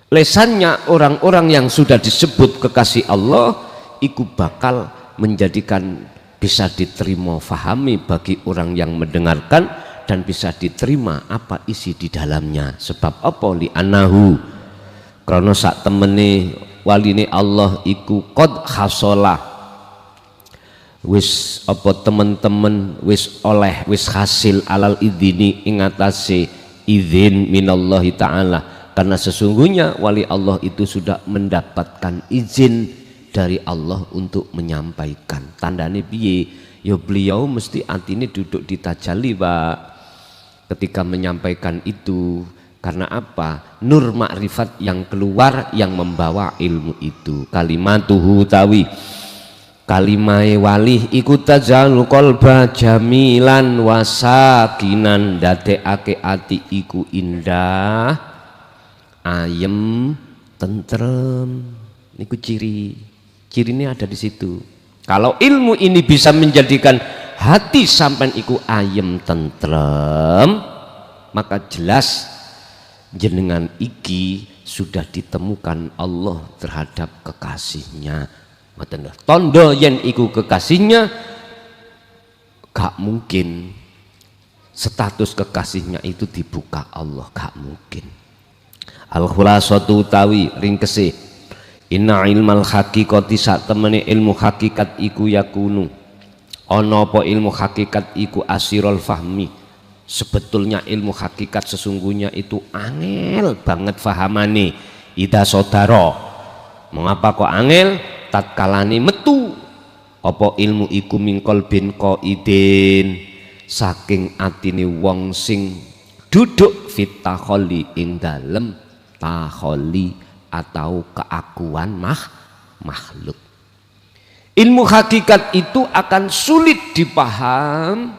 lesannya orang-orang yang sudah disebut kekasih Allah iku bakal menjadikan bisa diterima fahami bagi orang yang mendengarkan dan bisa diterima apa isi di dalamnya. Sebab apa li anahu karena sak temene waline Allah iku qad hasolah wis apa temen-temen wis oleh wis hasil alal idini ing atase izin minallahi ta'ala, karena sesungguhnya wali Allah itu sudah mendapatkan izin dari Allah untuk menyampaikan. Tandane piye? Ya beliau mesti atine duduk di tajalli Pak ketika menyampaikan itu. Karena apa? Nur makrifat yang keluar yang membawa ilmu itu. Kalimatuhu tawi kalimai wali iku tajalu qalba jamilan wasakinan, dadekake ati iku indah ayem tentrem. Niku cirinya ada di situ. Kalau ilmu ini bisa menjadikan hati sampean iku ayem tentrem, maka jelas jenengan iki sudah ditemukan Allah terhadap kekasihnya. Tondo yen iku kekasihnya, gak mungkin status kekasihnya itu dibuka Allah, gak mungkin. Al-khulasatu tawi ringkese inna ilmal haqiqati sak temene ilmu hakikat iku yakunu Ana apa ilmu hakikat iku asirul fahmi, sebetulnya ilmu hakikat sesungguhnya itu angel banget fahamane. Ida sodaro, mengapa kok angel? Tatkalane metu apa ilmu iku mingkol bin qaidin, saking atine wong sing duduk fit takholi ing dalem takholi atau keakuan makhluk. Ilmu hakikat itu akan sulit dipaham,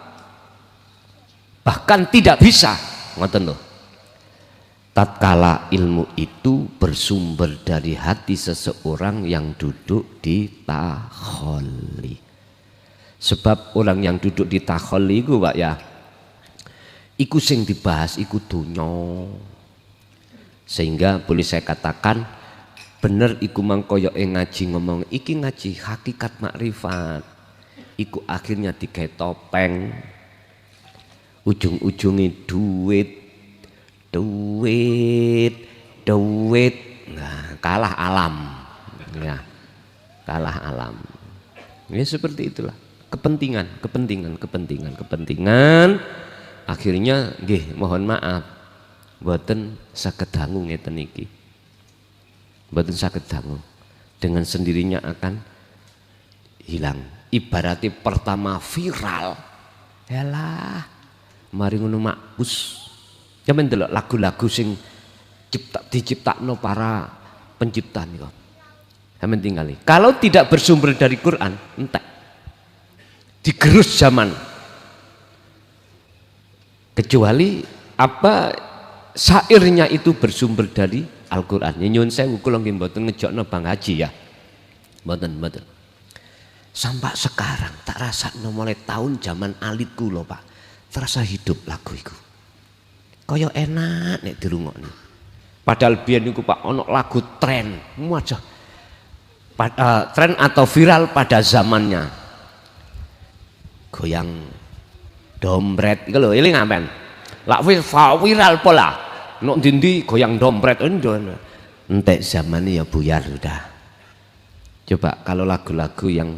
bahkan tidak bisa, ngoten lho. Tatkala ilmu itu bersumber dari hati seseorang yang duduk di takholi. Sebab orang yang duduk di takholi itu Pak ya, iku sing dibahas iku dunya. Sehingga boleh saya katakan bener iku mangkoyo ngaji ngomong iki ngaji hakikat makrifat, iku akhirnya digawe topeng, ujung-ujungnya duit, nah, kalah alam, ya, kalah alam. Ya seperti itulah kepentingan. Akhirnya, nggih, mohon maaf, mboten saged dangu ngeten iki. Mboten saged dangu, dengan sendirinya akan hilang. Ibaratnya pertama viral, yalah, mari ngono makbus. Sampeyan delok lagu-lagu sing diciptakno para pencipta niku. Sampeyan tingali. Kalau tidak bersumber dari Quran, entek. Digerus zaman. Kecuali apa syairnya itu bersumber dari Al-Qur'an. Nyuwun sewu kula nggih mboten ngejokno Bang Haji ya. Mboten. Sampai sekarang tak rasakno mulai tahun zaman alitku lho Pak. Terasa hidup lagu iku. Kaya enak nek dirungokno. Padahal biyen niku Pak ono lagu tren, wajah. Tren atau viral pada zamannya. Goyang dompet iku lho, eling sampean. Lak viral pola. Nok ndi goyang dompet entek zamannya ya buyar sudah. Coba kalau lagu-lagu yang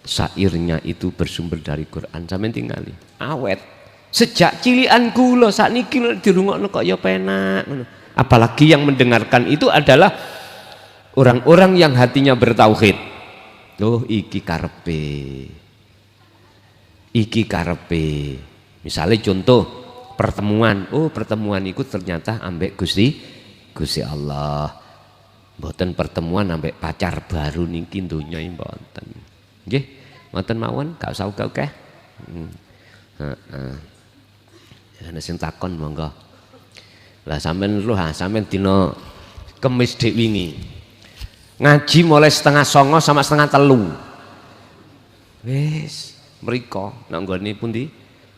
syairnya itu bersumber dari Quran sampean tingali. Awet. Sejak cilian kula sakniki dirungokno kok ya penak ngono. Apalagi yang mendengarkan itu adalah orang-orang yang hatinya bertauhid. Oh iki karepe. Misalnya contoh pertemuan. Oh pertemuan itu ternyata ambek Gusti Allah. Mboten pertemuan ambek pacar baru niki donya mboten. Nggih, mboten mawon, gak usah oke-oke. Heeh. Ana sing takon monggo. Lah sampean sampean dina Kemis dik wingi. Ngaji mulai 8:30 sama 8:30. Wis, mriko nang nggone pundi?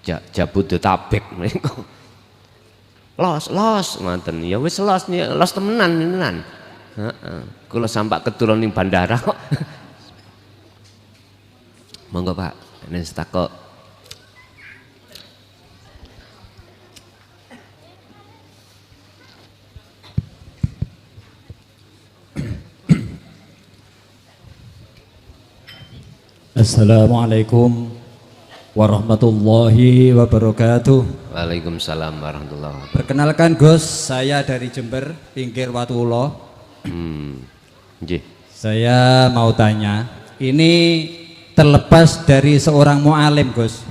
Jabodetabek mriko. Los ngoten. Ya wis los temenan. Heeh. Kula sampak keturun ning bandara kok. Monggo Pak, nek takok. Assalamualaikum warahmatullahi wabarakatuh. Waalaikumsalam warahmatullahi wabarakatuh. Perkenalkan Gus, saya dari Jember, pinggir Watulo. Saya mau tanya, ini terlepas dari seorang mu'alim Gus.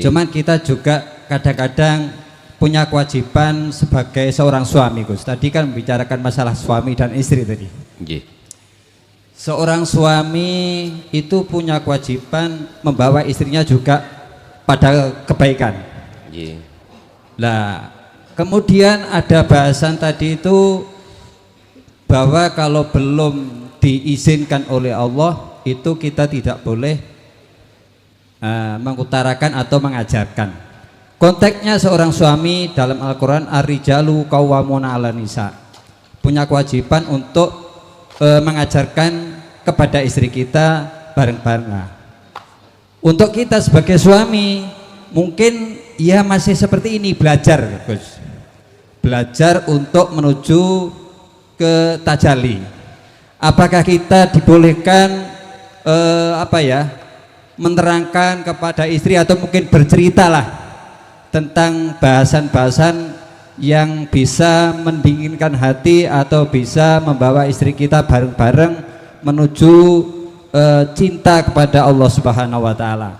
Cuman kita juga kadang-kadang punya kewajiban sebagai seorang suami Gus. Tadi kan membicarakan masalah suami dan istri tadi. Seorang suami itu punya kewajiban membawa istrinya juga pada kebaikan. Nah, kemudian ada bahasan tadi itu bahwa kalau belum diizinkan oleh Allah itu kita tidak boleh mengutarakan atau mengajarkan. Konteksnya seorang suami dalam Al-Quran ar-rijalu qawwamuna 'alan nisa, punya kewajiban untuk mengajarkan kepada istri kita bareng-bareng. Untuk kita sebagai suami mungkin ya masih seperti ini, belajar Gus. Belajar untuk menuju ke tajalli. Apakah kita dibolehkan menerangkan kepada istri atau mungkin berceritalah tentang bahasan-bahasan yang bisa mendinginkan hati atau bisa membawa istri kita bareng-bareng menuju cinta kepada Allah Subhanahu wa taala.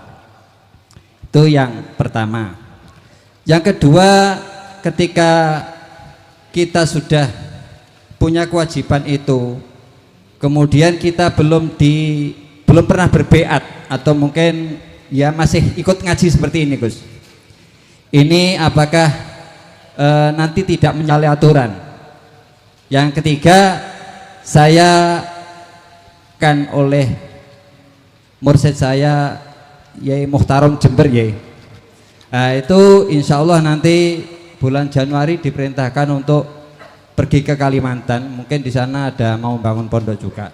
Itu yang pertama. Yang kedua, ketika kita sudah punya kewajiban itu, kemudian kita belum pernah berbeat atau mungkin ya masih ikut ngaji seperti ini, Gus. Ini apakah nanti tidak menyalahi aturan? Yang ketiga, saya kan oleh mursyid saya Yai Muhtarom Jember Yai. Nah, itu insya Allah nanti bulan Januari diperintahkan untuk pergi ke Kalimantan, mungkin di sana ada mau bangun pondok juga.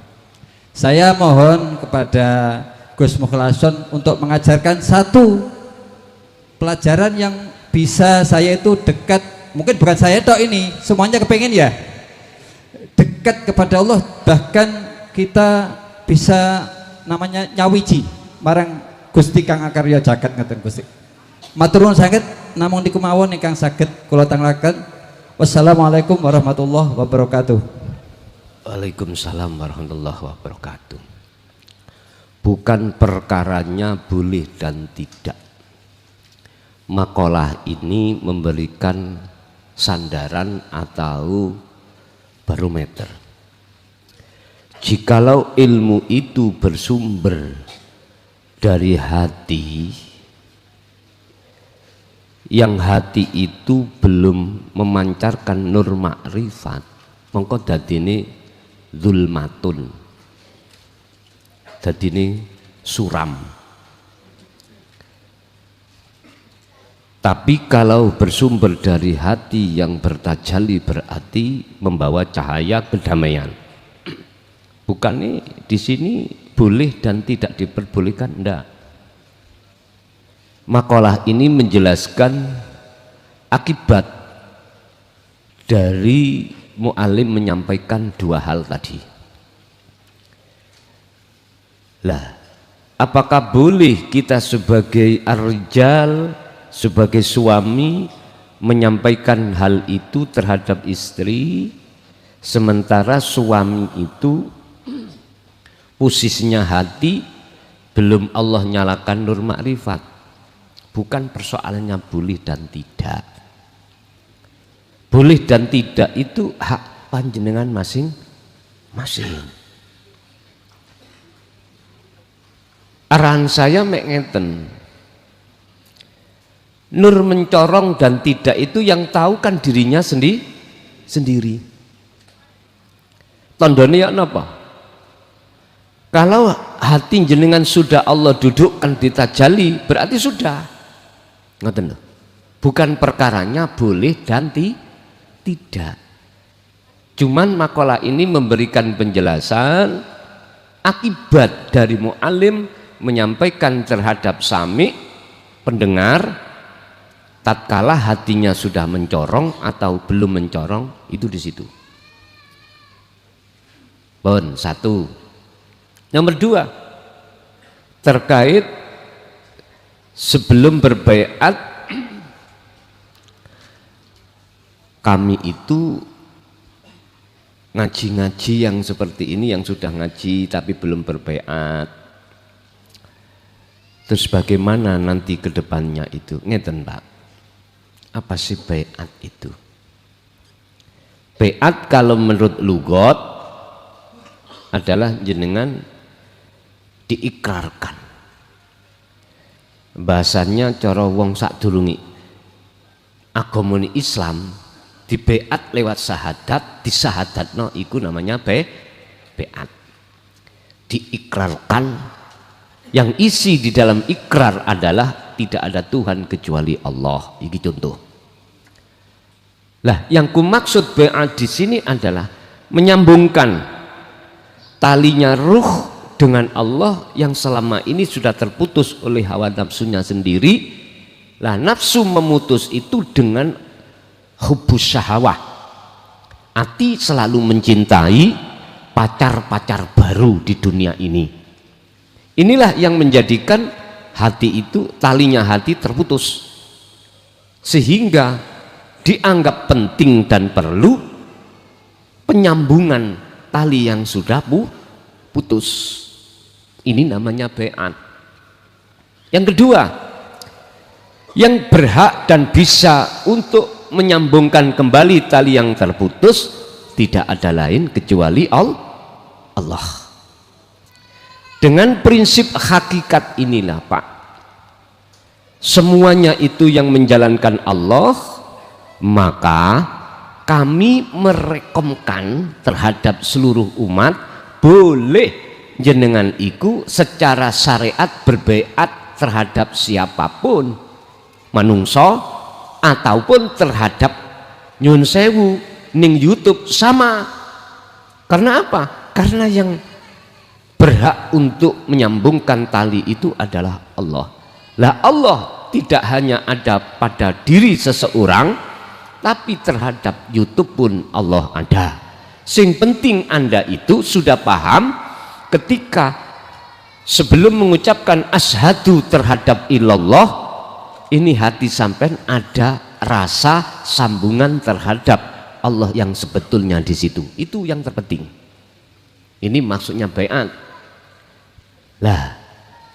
Saya mohon kepada Gus Mukhlason untuk mengajarkan satu pelajaran yang bisa saya itu dekat, mungkin bukan saya tok ini, semuanya kepengen ya dekat kepada Allah, bahkan kita bisa namanya nyawiji marang Gusti Kang Akarya Jagat ngeten Gusti. Matur nuwun sanget namung niku mawon ingkang saged kula tanglaken. Wassalamualaikum warahmatullahi wabarakatuh. Waalaikumsalam warahmatullahi wabarakatuh. Bukan perkaranya boleh dan tidak. Makalah ini memberikan sandaran atau barometer. Jikalau ilmu itu bersumber dari hati, yang hati itu belum memancarkan nur makrifat, mongko dadine zulmatun, dadine suram. Tapi kalau bersumber dari hati yang bertajalli, berarti membawa cahaya kedamaian. Bukannya di sini boleh dan tidak diperbolehkan, enggak. Makalah ini menjelaskan akibat dari mu'alim menyampaikan dua hal tadi. Lah, apakah boleh kita sebagai ar-rijal, sebagai suami menyampaikan hal itu terhadap istri, sementara suami itu posisinya hati belum Allah nyalakan nur makrifat? Bukan persoalannya boleh dan tidak. Boleh dan tidak itu hak panjenengan masing-masing. Arahan saya mek ngeten. Nur mencorong dan tidak itu yang tahu kan dirinya sendiri. Tandane ya napa? Kalau hati jenengan sudah Allah dudukkan di tajalli, berarti sudah. Ngoten lho. Bukan perkaranya boleh dan tidak. Cuman makalah ini memberikan penjelasan akibat dari mu'alim menyampaikan terhadap sami, pendengar, tatkala hatinya sudah mencorong atau belum mencorong, itu di situ. Bon, satu. Nomor dua, terkait sebelum berbaiat, kami itu ngaji-ngaji yang seperti ini, yang sudah ngaji tapi belum berbaiat. Terus bagaimana nanti ke depannya itu? Ngeten Pak, apa sih baiat itu? Baiat kalau menurut lugot adalah jenengan diikrarkan. Bahasanya cara wong sadurunge agamane Islam di beat lewat syahadat, disahadatno iku namanya beat. Diikrarkan, yang isi di dalam ikrar adalah tidak ada Tuhan kecuali Allah. Iki contoh. Lah, yang kumaksud beat di sini adalah menyambungkan talinya ruh dengan Allah yang selama ini sudah terputus oleh hawa nafsunya sendiri. Lah, nafsu memutus itu dengan hubus syahwah. Hati selalu mencintai pacar-pacar baru di dunia ini. Inilah yang menjadikan hati itu, talinya hati terputus, sehingga dianggap penting dan perlu penyambungan tali yang sudah putus. Ini namanya bai'at. Yang kedua, yang berhak dan bisa untuk menyambungkan kembali tali yang terputus tidak ada lain kecuali Allah. Dengan prinsip hakikat inilah Pak, semuanya itu yang menjalankan Allah, maka kami merekomkan terhadap seluruh umat boleh jenengan iku secara syariat berbaiat terhadap siapapun, manungso ataupun terhadap nyun sewu ning YouTube sama. Karena apa? Karena yang berhak untuk menyambungkan tali itu adalah Allah. Lah Allah tidak hanya ada pada diri seseorang, tapi terhadap YouTube pun Allah ada. Sing penting Anda itu sudah paham ketika sebelum mengucapkan asyhadu terhadap illallah, ini hati sampean ada rasa sambungan terhadap Allah yang sebetulnya di situ. Itu yang terpenting. Ini maksudnya baiat. Lah,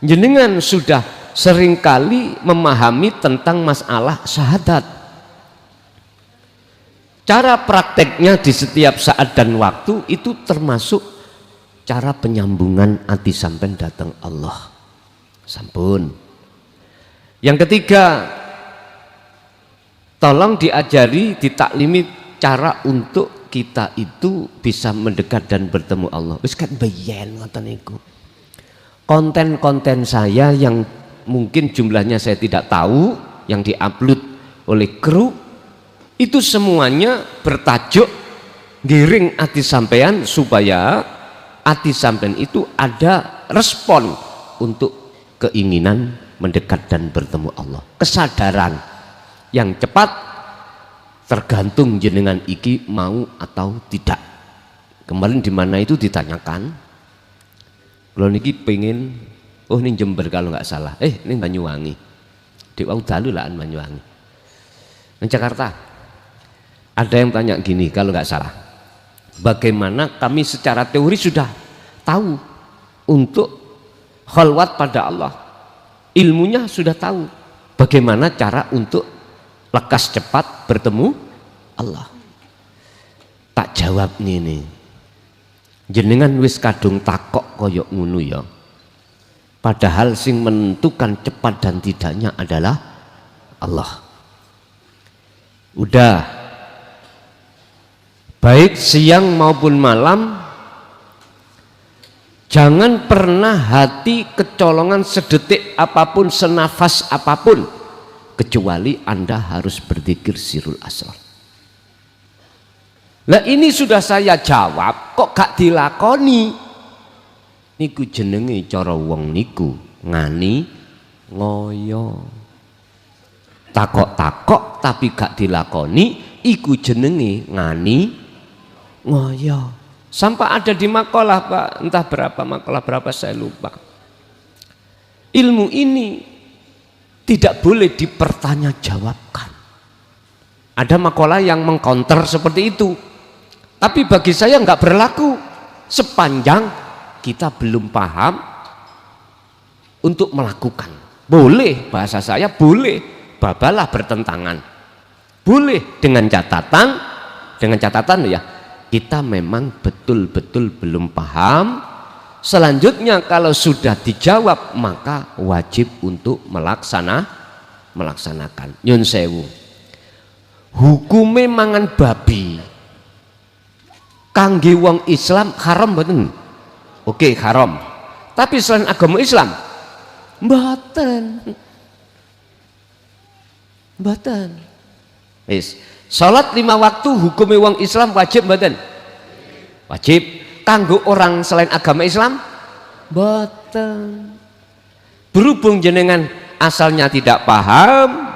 jenengan sudah seringkali memahami tentang masalah syahadat. Cara prakteknya di setiap saat dan waktu itu termasuk cara penyambungan hati sampean datang Allah. Sampun. Yang ketiga, tolong diajari, ditaklimi cara untuk kita itu bisa mendekat dan bertemu Allah. Wis kan bayan ngoten niku. Konten-konten saya yang mungkin jumlahnya saya tidak tahu, yang diupload oleh kru, itu semuanya bertajuk giring hati sampean supaya hati sampean itu ada respon untuk keinginan mendekat dan bertemu Allah. Kesadaran yang cepat tergantung jenengan iki mau atau tidak. Kemarin di mana itu ditanyakan, kalau niki pengen, oh ini Jember kalau nggak salah, ini Banyuwangi, di dalu lah Banyuwangi, di Jakarta. Ada yang tanya gini kalau nggak salah, bagaimana kami secara teori sudah tahu untuk khalwat pada Allah, ilmunya sudah tahu, bagaimana cara untuk lekas cepat bertemu Allah. Tak jawab nih. Jenengan wis kadung takok koyok ngunu ya. Padahal sing menentukan cepat dan tidaknya adalah Allah. Udah, baik siang maupun malam, jangan pernah hati kecolongan sedetik apapun, senafas apapun, kecuali Anda harus berzikir sirul asrar. Lah ini sudah saya jawab, kok gak dilakoni? Niku jenenge cara wong niku ngani ngoyo. Takok-takok tapi gak dilakoni, iku jenenge ngani ngoyo. Sampai ada di makalah Pak, entah berapa makalah berapa saya lupa. Ilmu ini tidak boleh dipertanyajawabkan. Ada makalah yang mengcounter seperti itu. Tapi bagi saya nggak berlaku sepanjang kita belum paham untuk melakukan. Boleh, bahasa saya boleh, babalah bertentangan. Boleh dengan catatan ya, kita memang betul-betul belum paham. Selanjutnya kalau sudah dijawab maka wajib untuk melaksanakan. Nyun sewu. Hukume mangan babi kangge wong Islam haram mboten? Oke, haram. Tapi selain agama Islam mboten. Mboten. Wis, salat 5 waktu hukume wong Islam wajib mboten? Wajib. Kanggo orang selain agama Islam mboten. Berhubung jenengan asalnya tidak paham,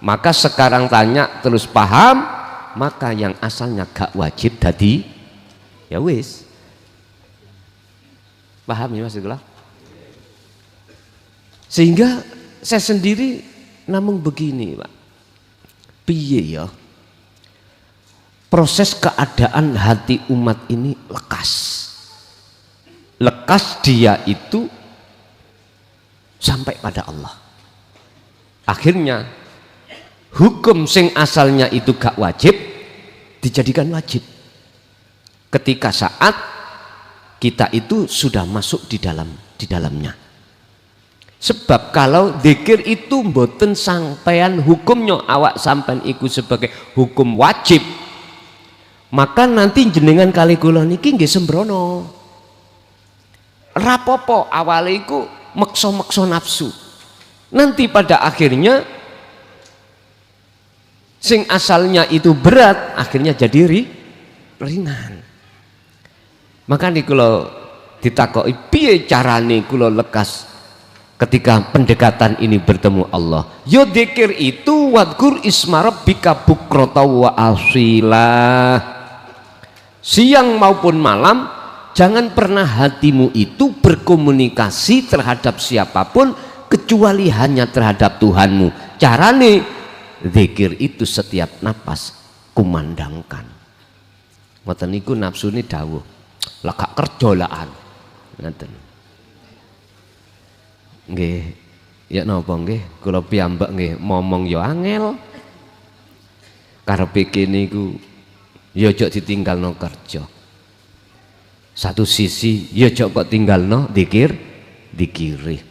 maka sekarang tanya terus paham, maka yang asalnya gak wajib tadi ya wis. Paham ya Mas Iqbal? Sehingga saya sendiri namun begini Pak, piye ya proses keadaan hati umat ini lekas dia itu sampai pada Allah. Akhirnya hukum sing asalnya itu gak wajib dijadikan wajib ketika saat kita itu sudah masuk di dalamnya. Sebab kalau zikir itu mboten sampean hukumnya awak sampean iku sebagai hukum wajib, maka nanti jenengan kali kula niki nggih sembrono. Rapopo awale iku meksa-meksa nafsu. Nanti pada akhirnya sing asalnya itu berat akhirnya jadi ringan. Maka nih kula ditakoki piye carane kula lekas ketika pendekatan ini bertemu Allah. Yo dzikir itu wadkur isma rabbika bukrata wa asila. Siang maupun malam jangan pernah hatimu itu berkomunikasi terhadap siapapun kecuali hanya terhadap Tuhanmu. Carane dzikir itu setiap napas kumandangkan. Ngoten niku nafsune dawuh. Lah gak kerja lakan. Ngoten. Nggih, ya napa nggih, kula piyambak nggih momong ya angel. Karepe kene iku ya aja ditinggalno kerja. Satu sisi ya aja kok tinggalno dikiri.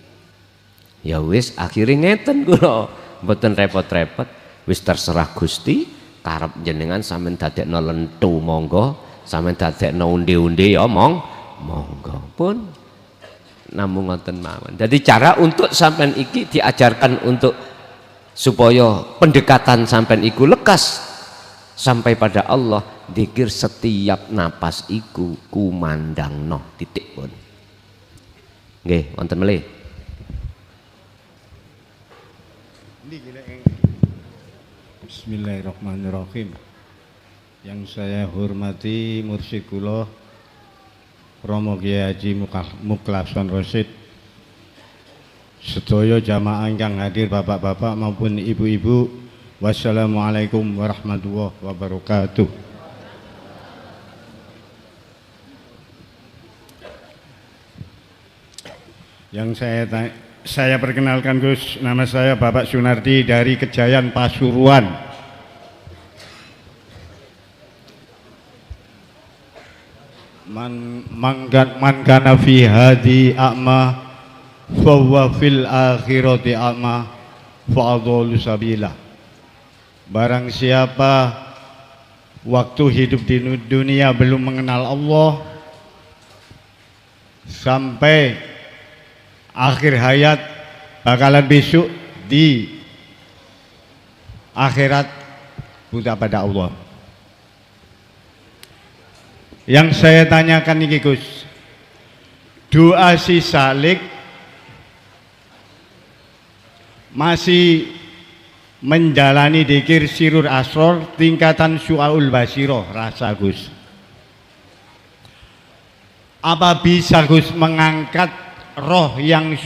Ya wis akhirnya ngeten kula, mboten repot-repot, wis terserah Gusti, karep jenengan sampean dadekno lentu monggo, sampean dadekno unde-unde ya monggo pun. Namun ngoten mawon. Jadi cara untuk sampean iki diajarkan untuk supaya pendekatan sampean iku lekas sampai pada Allah, dzikir setiap napas iku kumandangno titik pun. Nggih, wonten melih. Bismillahirrahmanirrahim. Yang saya hormati mursyid kula Romo Kiai Haji Mukhlason Rosid, sedaya jamaah ingkang hadir, bapak-bapak maupun ibu-ibu, wassalamualaikum warahmatullahi wabarakatuh. Yang saya perkenalkan Gus, nama saya Bapak Sunardi dari Kejayan Pasuruan. Man kana fi hadi a'ma fa huwa fil akhirati a'ma fa adallu sabila. Barang siapa waktu hidup di dunia belum mengenal Allah, sampai akhir hayat bakalan besok di akhirat buta pada Allah. Yang saya tanyakan ini Gus, doa si Salik masih menjalani dzikir sirur asror tingkatan syu'aul basiroh rasa Gus. Apa bisa Gus mengangkat roh yang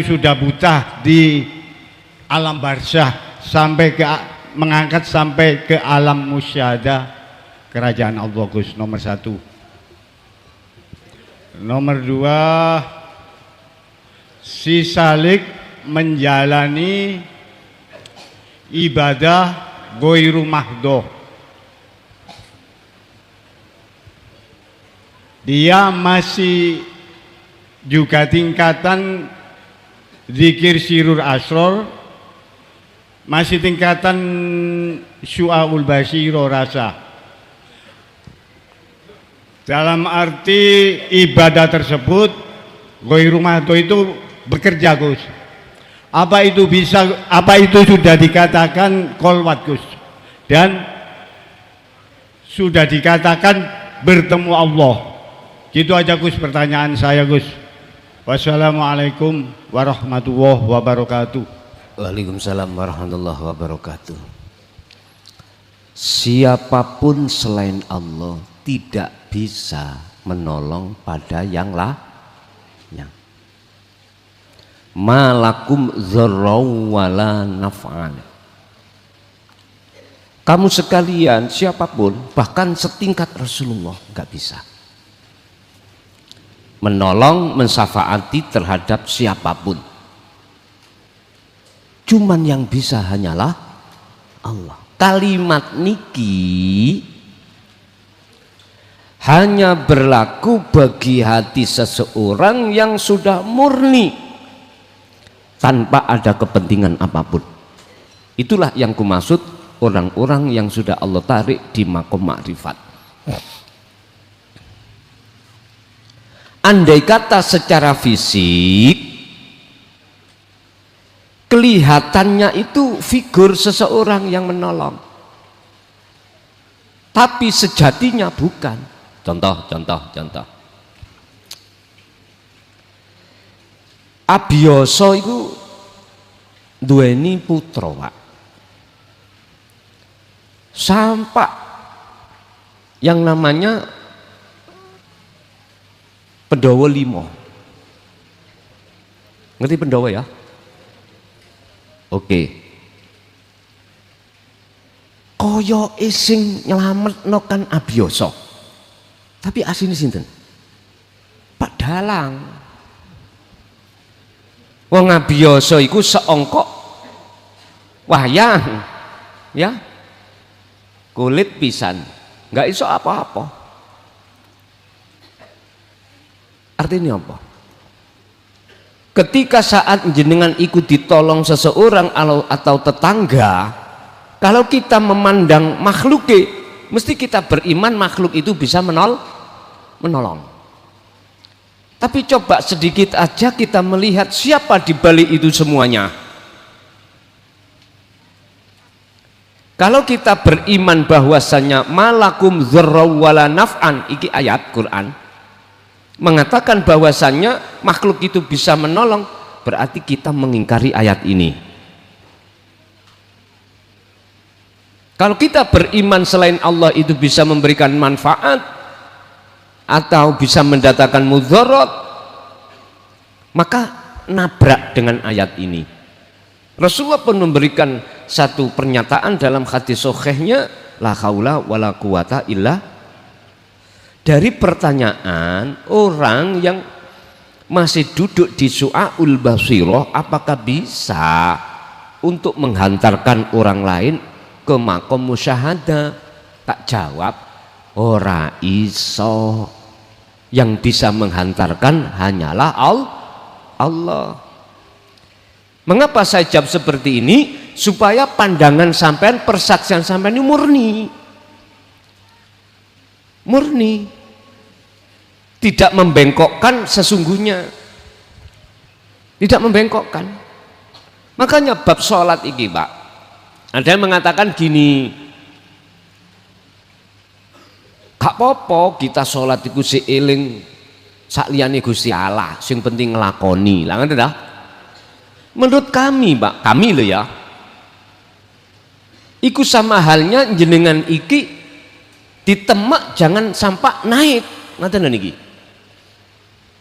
sudah buta di alam barzah sampai mengangkat sampai ke alam musyahadah kerajaan Allah Gus, nomor satu. Nomor dua, si Salik menjalani ibadah ghairu mahdoh. Dia masih juga tingkatan zikir sirur asror, masih tingkatan syu'aul basiro rasa. Dalam arti ibadah tersebut ghairu mahdoh itu bekerja Gus. Apa itu sudah dikatakan kolwat Gus, dan sudah dikatakan bertemu Allah. Gitu aja Gus pertanyaan saya Gus. Wassalamualaikum warahmatullahi wabarakatuh. Waalaikumsalam warahmatullahi wabarakatuh. Siapapun selain Allah tidak bisa menolong pada yang lainnya. malakum dzarraw wala naf'an. Kamu sekalian, siapapun, bahkan setingkat Rasulullah, nggak bisa menolong, mensafaati terhadap siapapun. Cuman yang bisa hanyalah Allah. Kalimat niki hanya berlaku bagi hati seseorang yang sudah murni tanpa ada kepentingan apapun. Itulah yang kumaksud orang-orang yang sudah Allah tarik di makom ma'rifat. Andai kata secara fisik kelihatannya itu figur seseorang yang menolong, tapi sejatinya bukan. Contoh. Abiyasa itu duweni putra, Pak. Sampai yang namanya Pendawa 5. Ngerti Pendawa ya? Oke. Kaya sing nyelametno kan Abiyasa. Tapi asline sinten? Pak Dalang. Wong Abiyasa iku seongkok wayang. Ya. Kulit pisan, nggak iso apa-apa. Artinya apa? Ketika saat jenengan ikut ditolong seseorang atau tetangga, kalau kita memandang makhluk, mesti kita beriman makhluk itu bisa menolong. Tapi coba sedikit aja kita melihat siapa di balik itu semuanya. Kalau kita beriman bahwasanya malakum dzarraw wala naf'an, iki ayat Quran mengatakan bahwasanya makhluk itu bisa menolong, berarti kita mengingkari ayat ini. Kalau kita beriman selain Allah itu bisa memberikan manfaat atau bisa mendatangkan mudarat, maka nabrak dengan ayat ini. Rasulullah pun memberikan satu pernyataan dalam hadis sahihnya, la haula wala quwata illa. Dari pertanyaan orang yang masih duduk di su'aul basirah, apakah bisa untuk menghantarkan orang lain ke makom musyahadah? Tak jawab, ora iso. Yang bisa menghantarkan hanyalah Allah. Mengapa saya jawab seperti ini? Supaya pandangan sampean, persaksian sampean ini murni, tidak membengkokkan sesungguhnya, tidak membengkokkan. Makanya bab sholat ini, Pak, ada yang mengatakan gini, gak apa-apa kita sholat itu seiling sakliyane Gusti Allah, sing penting ngelakoni lah, ngerti dah? Menurut kami, Pak, kami loh ya, iku sama halnya jenengan iki ditemak jangan sampai naik, ngaten niki.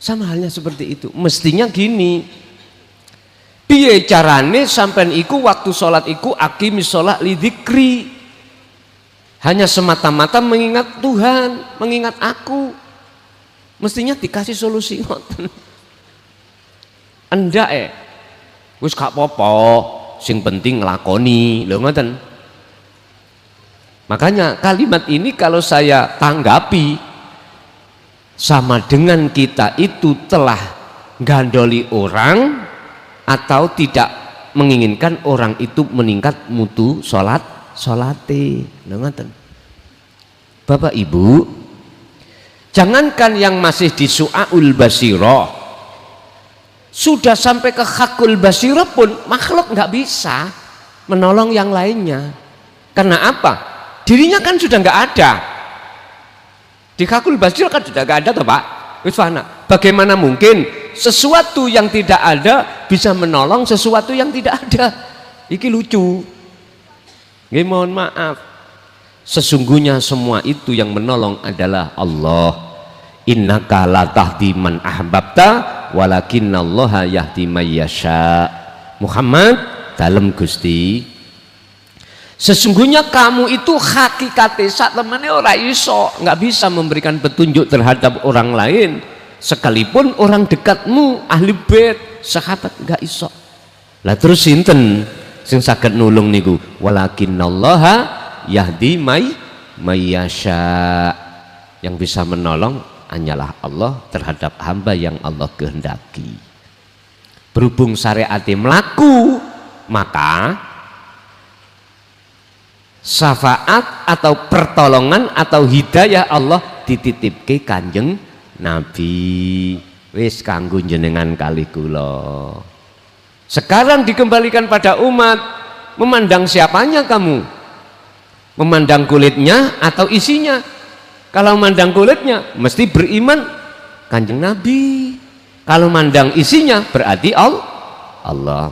Sama halnya seperti itu. Mestinya gini, piye carane sampean iku waktu sholat iku akimis sholat lidzikri, hanya semata-mata mengingat Tuhan, mengingat aku. Mestinya dikasih solusi ngoten. Enggak wis gak apa-apa, sing penting nglakoni, lho ngoten. Makanya kalimat ini kalau saya tanggapi sama dengan kita itu telah gandoli orang atau tidak menginginkan orang itu meningkat mutu sholate, lho ngoten. Bapak Ibu, jangankan yang masih di su'aul basirah, sudah sampai ke hakul basirah pun makhluk nggak bisa menolong yang lainnya. Karena apa? Dirinya kan sudah nggak ada. Di hakul basirah kan sudah nggak ada toh, Pak. Bagaimana mungkin sesuatu yang tidak ada bisa menolong sesuatu yang tidak ada? Iki lucu. Nggih, mohon maaf. Sesungguhnya semua itu yang menolong adalah Allah. Innaka la tahdi man ahbabta walakinnallaha yahdi may yasha. Muhammad dalem Gusti, sesungguhnya kamu itu hakikate sak temene ora iso, nggak bisa memberikan petunjuk terhadap orang lain sekalipun orang dekatmu, ahli bait, sahabat, nggak iso. Lah terus sinten sing saged nulung niku? Walakinnallaha yahdi may yasha. Yang bisa menolong hanyalah Allah terhadap hamba yang Allah kehendaki. Berhubung syariate melaku, maka syafaat atau pertolongan atau hidayah Allah dititipke Kanjeng Nabi. Wis kanggo jenengan kali kula. Sekarang dikembalikan pada umat, memandang siapanya kamu? Memandang kulitnya atau isinya? Kalau memandang kulitnya mesti beriman Kanjeng Nabi. Kalau mandang isinya berarti Allah.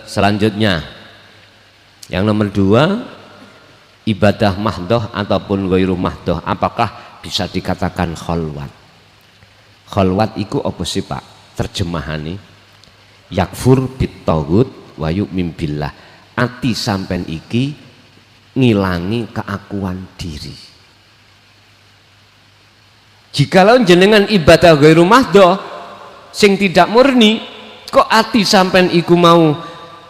Selanjutnya yang nomor 2, ibadah mahdoh ataupun ghairu mahdoh, apakah bisa dikatakan kholwat? Kholwat itu apa sih Pak? Terjemahane yakfur bitaghut wa yu'min billah. Ati sampen iki ngilangi keakuan diri. Jikalau jenengan ibadah ghairu mahdoh sing tidak murni, kok ati sampean iku mau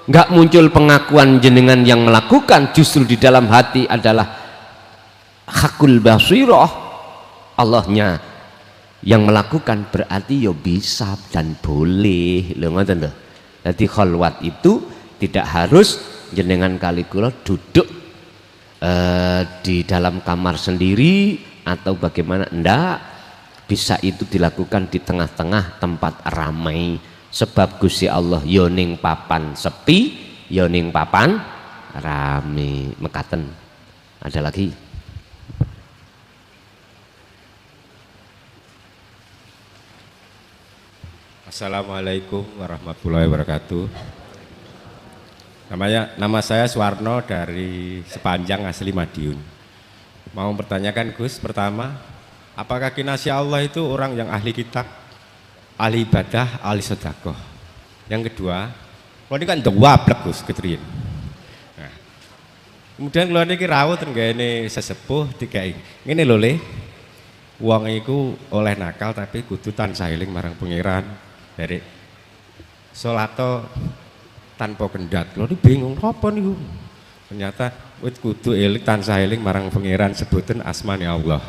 nggak muncul pengakuan jenengan yang melakukan, justru di dalam hati adalah hakul basirah, Allahnya yang melakukan, berarti ya bisa dan boleh lho, ngoten lho. Jadi kholwat itu tidak harus jenengan kali kula duduk di dalam kamar sendiri atau bagaimana, enggak. Bisa itu dilakukan di tengah-tengah tempat ramai, sebab Gusti Allah yoning papan sepi, yoning papan rame. Mekaten. Ada lagi? Assalamualaikum warahmatullahi wabarakatuh. Nama saya Suwarno dari Sepanjang, asli Madiun. Mau bertanyakan Gus, pertama, apakah kinasih Allah itu orang yang ahli kitab, ahli ibadah, ahli sedekah? Yang kedua, kalau ini kan dewablek Gus ketriyen. Nah, kemudian kalau ini rawuh tenggene sesepuh dikai ngene lho Le, wong iku oleh nakal tapi kudu tansah eling marang pangeran. Dari salato tanpa kendat. Lho bingung apa niku? Ternyata wit kudu eling tansah eling marang pangeran, sebutan asmane Allah.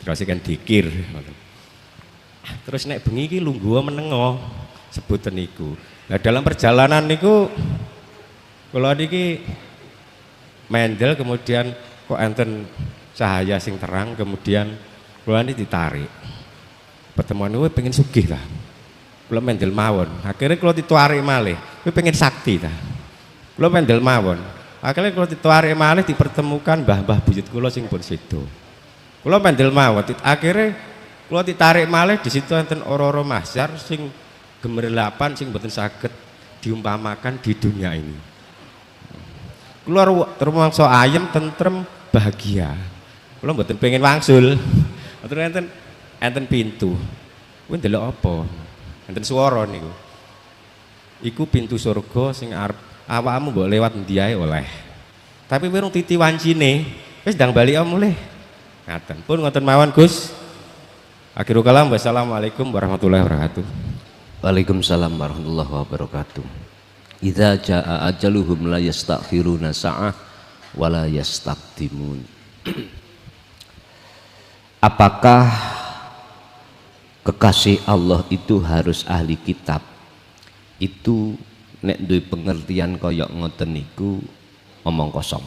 Terus kan dikir. Terus nek bengi iki lungguh menengo sebutan niku. Nah dalam perjalanan niku kula niki mendel, kemudian kok enten cahaya sing terang, kemudian kula niki ditarik. Pertemuan niku pengen sugih lah. Kula mendel mawon. Akhirnya kula ditarik malih. Kuwi pengen sakti ta. Kula mendel mawon. Akhirnya kula ditarik malih dipertemukan mbah-mbah buyut kula sing pun situ. Kula mendel mawon, akhirnya kula ditarik malih di situ enten ora-ora mahsyar sing gemerlapan sing mboten saged diumpamakan di dunia ini. Kula rumangsa ayem, tentrem, bahagia. Kula mboten pengen wangsul. Terus enten pintu. Kuwi ndelok apa? Enten swara niku. Iku pintu surga sing arep awakmu mbok lewat endi ae oleh. Tapi wirung titi wancine wis ndang bali mulih. Ngaten pun ngoten mawon Gus. Akhirul kalam, wassalamualaikum warahmatullahi wabarakatuh. Waalaikumsalam warahmatullahi wabarakatuh. Idza jaa ajaluhum la yastakhiruna sa'ah wa la yastaqdimun. Apakah kekasih Allah itu harus ahli kitab? Itu nek duwe pengertian kaya ngoten niku omong kosong.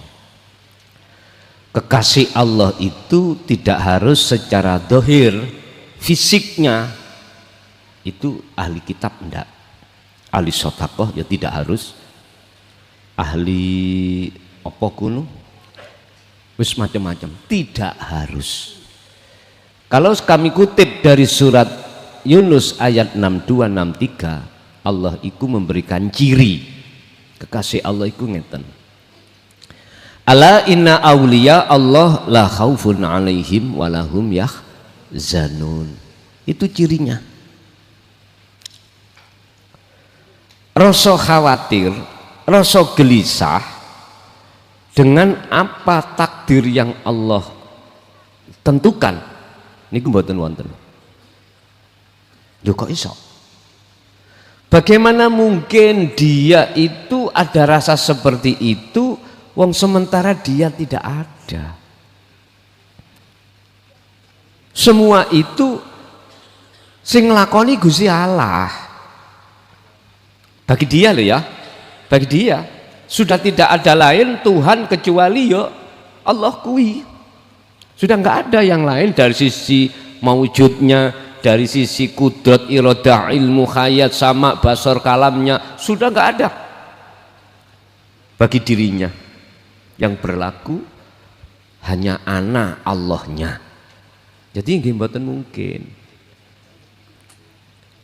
Kekasih Allah itu tidak harus secara dohir fisiknya itu ahli kitab, enggak. Ahli sotakoh ya tidak harus. Ahli apa kuno wis macam-macam, tidak harus. Kalau kami kutip dari surat Yunus ayat 62-63, Allah itu memberikan ciri kekasih Allah itu ngeten. Ala inna awliya Allah la khaufun alaihim walahum yahzanun. Itu cirinya. Rasa khawatir, rasa gelisah dengan apa takdir yang Allah tentukan. Niku mboten wonten. Lho kok iso? Bagaimana mungkin dia itu ada rasa seperti itu, wong sementara dia tidak ada. Semua itu sing nglakoni Gusti Allah. Bagi dia loh ya, bagi dia sudah tidak ada lain Tuhan kecuali ya Allah kui. Sudah nggak ada yang lain dari sisi maujudnya, dari sisi kudrat, iradah, ilmu, khayat, sama, basar, kalamnya, sudah nggak ada. Bagi dirinya yang berlaku hanya ana Allahnya. Jadi nggih mboten mungkin.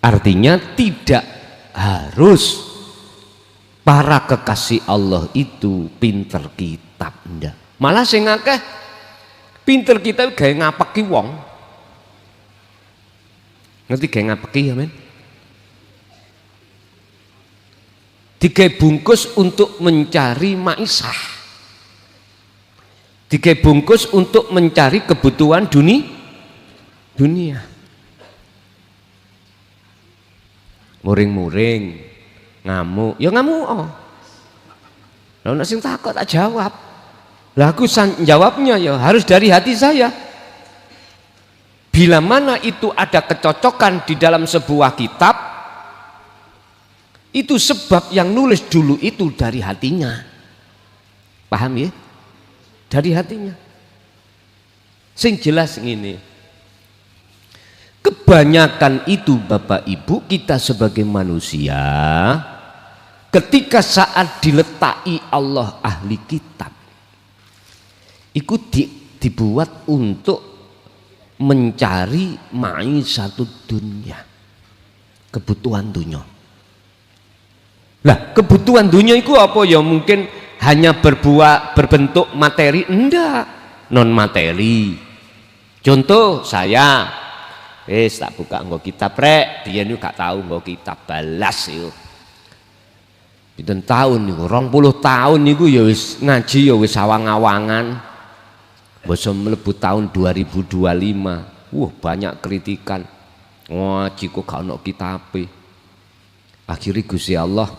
Artinya tidak harus para kekasih Allah itu pinter kitab, ndak. Malah sing akeh pinter kitab gawe ngapeki wong. Ngerti gawe ngapeki ya men? Digawe bungkus untuk mencari maisah. Digawe bungkus untuk mencari kebutuhan dunia. Muring-muring, ngamuk, ya ngamuk. Lah nek sing takut tak jawab. Lah aku jawabnya ya harus dari hati saya. Bila mana itu ada kecocokan di dalam sebuah kitab, itu sebab yang nulis dulu itu dari hatinya. Paham ya? Dari hatinya. Sing jelas ngene. Kebanyakan itu Bapak Ibu, kita sebagai manusia ketika saat diletaki Allah ahli kitab itu dibuat untuk mencari satu dunia, kebutuhan dunia. Lah kebutuhan dunia itu apa ya? Mungkin hanya berbentuk materi, enggak, non materi. Contoh saya tak buka nggo kitab rek, dia niku gak tahu nggo kitab balas yo. Pinten tahun niku, 20 tahun niku ya wis ngaji ya wis awang-awangan. Basa mlebu tahun 2025. Banyak kritikan. Ngaji kok gak ono kitabe. Akhirnya Gusti Allah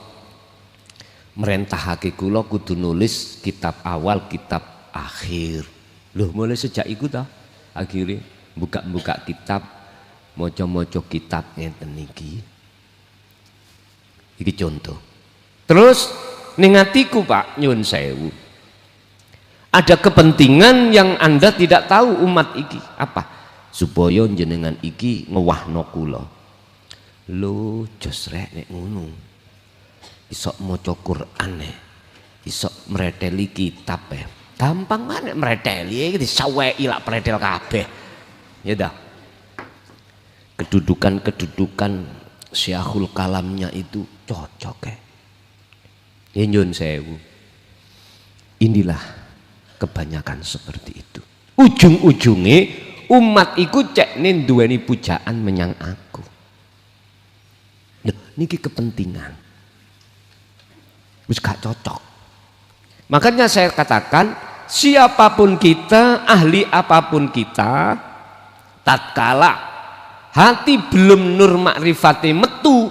merentahake kula kudu nulis kitab awal, kitab akhir. Loh mulai sejak iku ta akhirnya buka-buka kitab, moco-moco kitab ngeten niki. Iki contoh. Terus ning atiku Pak nyun sewu. Ada kepentingan yang Anda tidak tahu umat iki apa? Supaya jenengan iki ngewahno kula. Lho jos rek nek ngono. Iso maca Quran iso mreteli kitab gampang banget mreteli iki disaweki lak pretel kabeh. Ya dah. Kedudukan Syekhul Kalamnya itu cocok ya nyun sewu. Inilah kebanyakan seperti itu. Ujung-ujungnya umat iku cek nih duweni pujaan menyang aku. Niki kepentingan wis gak cocok. Makanya saya katakan siapapun kita, ahli apapun kita, tatkala hati belum nur makrifate metu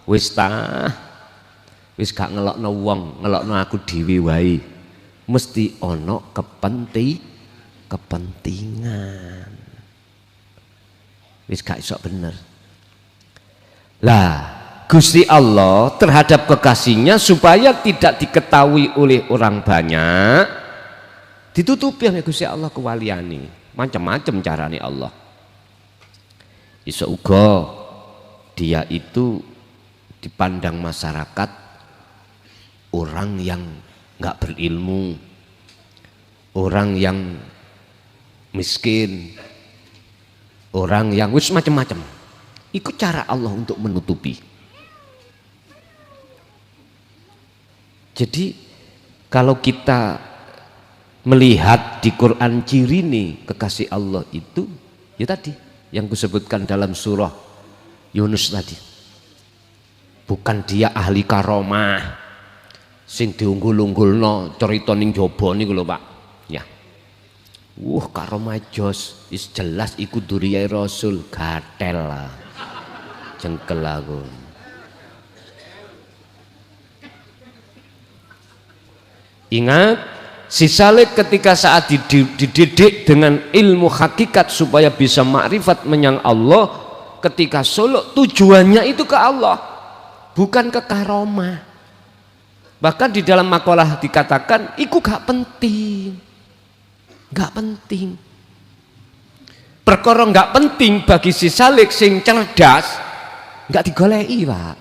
wis gak ngelokno wong, ngelokno aku dhewe wae. Mesti ono kepentingan. Wis gak iso bener. Lah, Gusti Allah terhadap kekasihnya supaya tidak diketahui oleh orang banyak, ditutupi oleh Gusti Allah kewaliane. Macam-macam carane Allah. Iso uga dia itu dipandang masyarakat orang yang nggak berilmu, orang yang miskin, orang yang wis macam-macam. Ikut cara Allah untuk menutupi. Jadi kalau kita melihat di Quran ciri nih kekasih Allah itu ya tadi yang kusebutkan dalam surah Yunus tadi. Bukan dia ahli karomah sing diunggul-unggulno cerita ning jaba niku lho Pak. Ya. Karomah jos, is jelas iku duriyai Rasul, gatel lah. Jengkel aku. Ingat, si Saleh ketika saat dididik dengan ilmu hakikat supaya bisa makrifat menyang Allah, ketika suluk tujuannya itu ke Allah, bukan ke karomah. Bahkan di dalam makalah dikatakan iku gak penting. Gak penting. Perkara gak penting bagi si Saleh sing cerdas, gak digoleki Pak.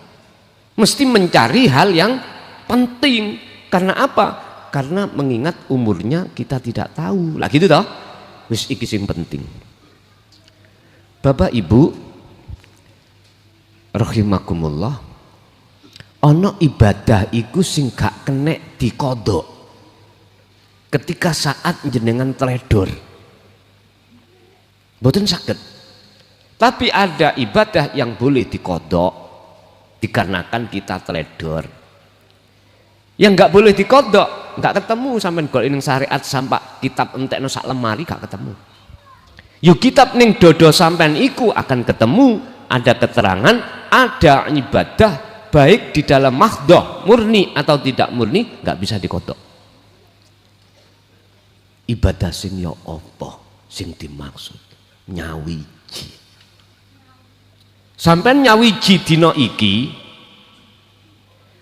Mesti mencari hal yang penting. Karena apa? Karena mengingat umurnya kita tidak tahu. Lah gitu toh? Wis iki sing penting. Bapak Ibu rahimakumullah, ana ibadah iku sing gak kenek dikodok ketika saat jenengan teledor. Mboten saged. Tapi ada ibadah yang boleh dikodok dikarenakan kita teledor. Yang nggak boleh dikodok, nggak ketemu sampean golek ning syariat sampai kitab entekno sak lemari gak ketemu. Yuk kitab ning dodo sampean iku akan ketemu, ada keterangan, ada ibadah baik di dalam mahdoh murni atau tidak murni nggak bisa dikodok. Ibadah sing ya apa sing dimaksud? Nyawiji. Sampean nyawiji dina iki,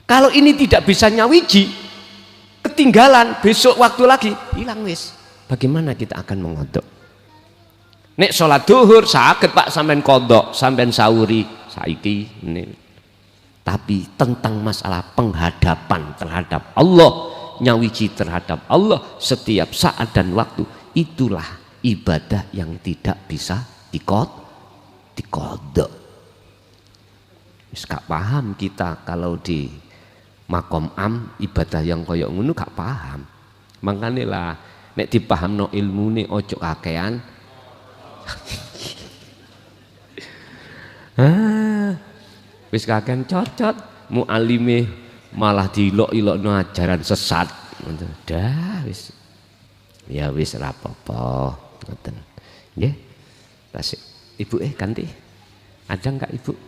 kalau ini tidak bisa nyawiji, ketinggalan, besok waktu lagi hilang wis. Bagaimana kita akan mengodok? Nek sholat duhur saged Pak sampean kodok, sampean sauri saiki ini. Tapi tentang masalah penghadapan terhadap Allah, nyawiji terhadap Allah setiap saat dan waktu, itulah ibadah yang tidak bisa dikodok. Wis gak paham kita kalau di makom am ibadah yang koyok ngono gak paham. Makanya lah nek dipahamno ilmune ojo kakean. Wis kakean cocot mualime malah diilok-ilokno ajaran sesat. Dah wis. Ya wis ora apa-apa, ngoten. Nggih. Tasik. Ibu ganti. Ada enggak Ibu?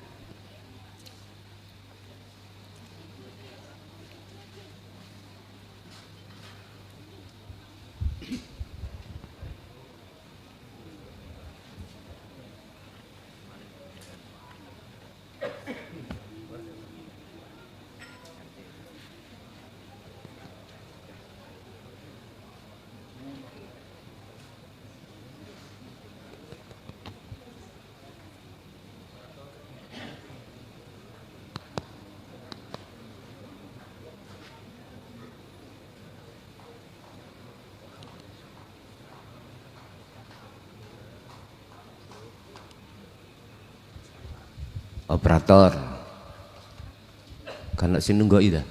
Operator karena sini nunggu ida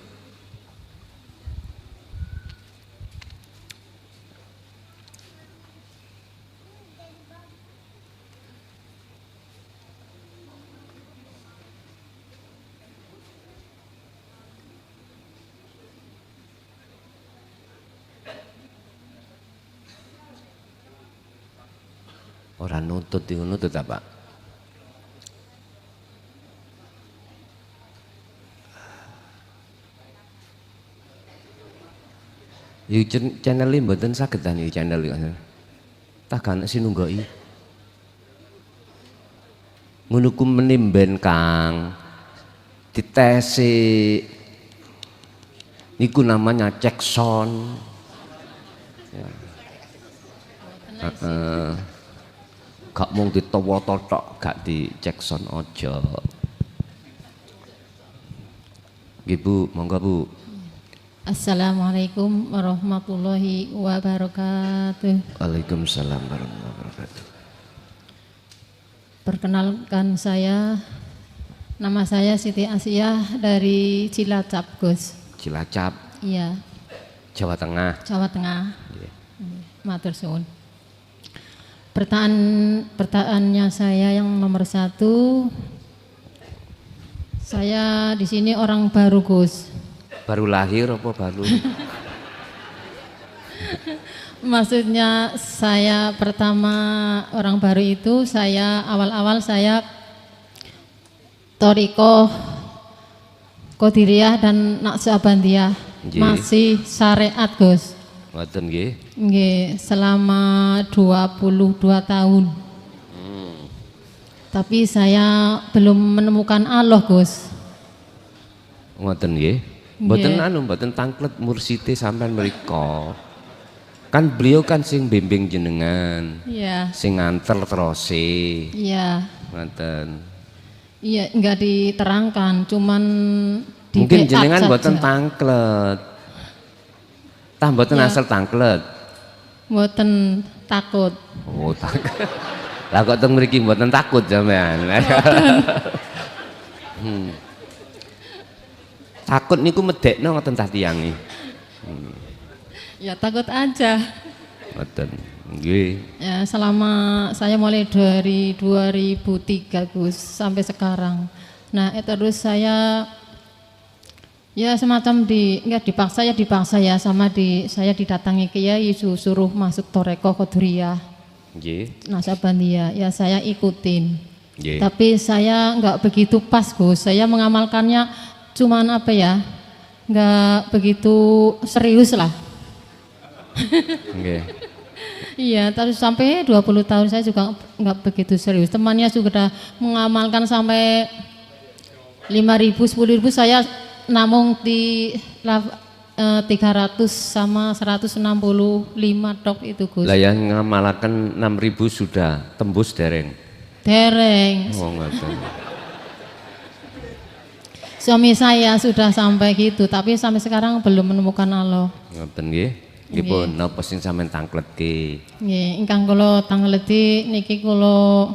orang nuntut apa? Yu channel ini mboten saged ta niki channel iki. Tak kan sinunggoki. Ngono ku menimben Kang. Ditesi. Niku namanya cek sound. Ya. Gak mung ditowo-towo tok, gak dicek sound aja. Nggih Bu, monggo Bu. Assalamualaikum warahmatullahi wabarakatuh. Waalaikumsalam warahmatullahi wabarakatuh. Perkenalkan nama saya Siti Asiyah dari Cilacap, Gus. Cilacap. Iya. Jawa Tengah. Jawa Tengah. Yeah. Matur suwun. Pertanyaannya saya yang nomor 1, saya di sini orang baru, Gus. Baru lahir apa baru? Maksudnya saya pertama orang baru itu saya awal-awal saya Toriko, Qadiriyah dan Naqsyabandiyah. Nggih. Masih syariat, Gus. Ngoten nggih. Nggih, selama 22 tahun. Tapi saya belum menemukan Allah, Gus. Ngoten nggih. Mboten mboten tangklet mursite sampean mriko. Kan beliau kan sing bimbing jenengan, Iya. sing nganter terose. Iya. Ngoten. Iya, enggak diterangkan, cuman di Mungkin backup jenengan saja. mboten tangklet. Tah mboten Ya. asal tangklet. Mboten takut. Oh, takut. Lah kok teng mriki mboten takut sampean. Takut niku medekno ngoten tah tiyange. Ya takut aja. Ngoten. Nggih. Ya, selama saya mulai dari 2003, Gus, sampai sekarang. Nah, terus saya ya semacam dipaksa ya sama saya didatangi kiai suruh masuk Toreko Qadiriyah Nggih. Naqsyabandiyah. Ya saya ikutin. Nggih. Tapi saya nggak begitu pas, Gus. Saya mengamalkannya cuman apa ya? Nggak begitu serius lah. Nggih. Iya, terus sampai 20 tahun saya juga nggak begitu serius. Temannya sudah mengamalkan sampai 5.000, 10.000, saya namung di 300 sama 165 tok itu, Gus. Lah yang ngamalaken 6.000 sudah tembus dereng. Dereng. Oh ngoten. Suami saya sudah sampai gitu, tapi sampai sekarang belum menemukan Allah. Ngoten nggih. Nggih pun napa sing sampean tangkletke? Nggih, ingkang kula tangleti niki kula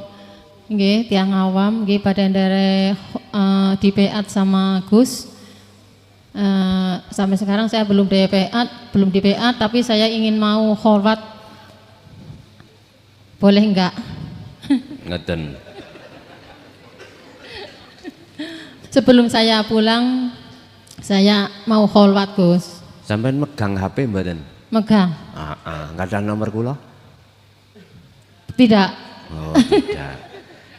nggih tiyang awam nggih badan dari dipeat sama Gus. Sampai sekarang saya belum dipeat, tapi saya ingin mau kholwat. Boleh enggak? Ngoten. Sebelum saya pulang saya mau kholwat, Gus. Sampean megang HP mboten? Megang? Enggak ada nomor kula? Tidak. Oh, tidak.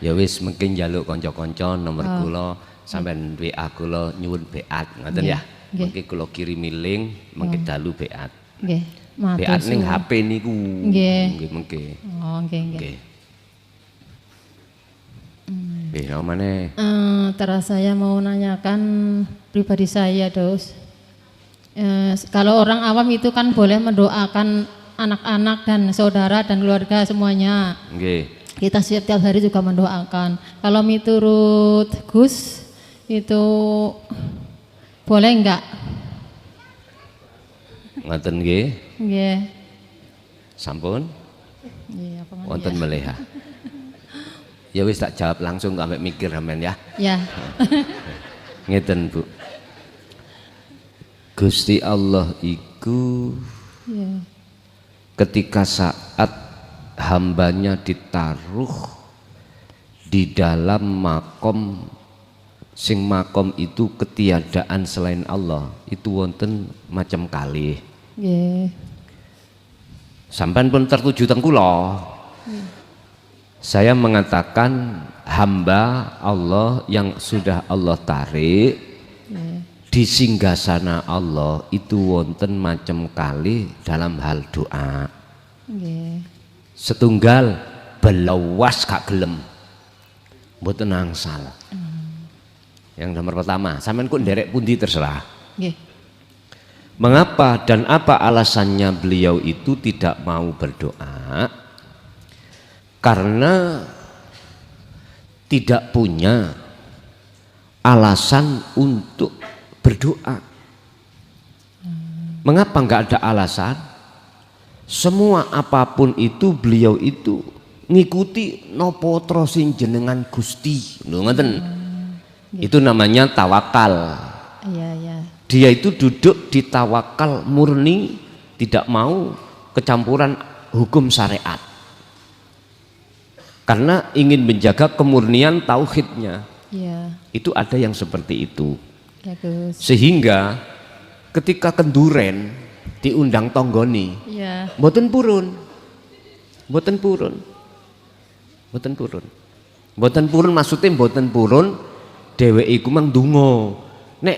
Ya wis mungkin njaluk kanca-kanca nomor kula, sampean WA kula nyuwun beat, ngoten ya. Nggih. Mengki kula kirimi link, mengki dalu beat. Nggih. Matur Beat ning suwun. HP niku. Nggih. Nggih mengki. Oh, nggih, nggih. Nggih. Nggih, namane Terus saya mau nanyakan pribadi saya, Dos. Kalau orang awam itu kan boleh mendoakan anak-anak dan saudara dan keluarga semuanya. nggih. Kita setiap hari juga mendoakan. Kalau menurut Gus itu boleh enggak? Ngoten nggih. Nggih. Sampun Iya, apa namanya? wonten meleha. Ya wis tak jawab langsung sampai mikir sampean ya. Ya. Ngeten Bu. Gusti Allah iku Ya. ketika saat hambanya ditaruh di dalam makom, sing makom itu ketiadaan selain Allah, itu wonten macam kalih. Nggih. Sampai pun tertuju teng kula. Saya mengatakan hamba Allah yang sudah Allah tarik di singgasana Allah itu wonten macam kali dalam hal doa. Nggih. Setunggal belawas gak gelem, mboten angsal. Yang nomor pertama, sampean kok nderek pundi terserah. Nggih. Mengapa dan apa alasannya beliau itu tidak mau berdoa? Karena tidak punya alasan untuk berdoa. Mengapa enggak ada alasan? Semua apapun itu beliau itu ngikuti nopo trosin jenengan Gusti. Lho ngoten. Itu namanya tawakal. Iya, iya. Dia itu duduk di tawakal murni, tidak mau kecampuran hukum syariat. Karena ingin menjaga kemurnian tauhidnya. Iya. Itu ada yang seperti itu. Ya Gus. Sehingga ketika kenduren diundang tonggoni, Iya. mboten purun. Mboten purun. Mboten purun. Mboten purun maksudnya mboten purun dheweke iku mang ndonga. Nek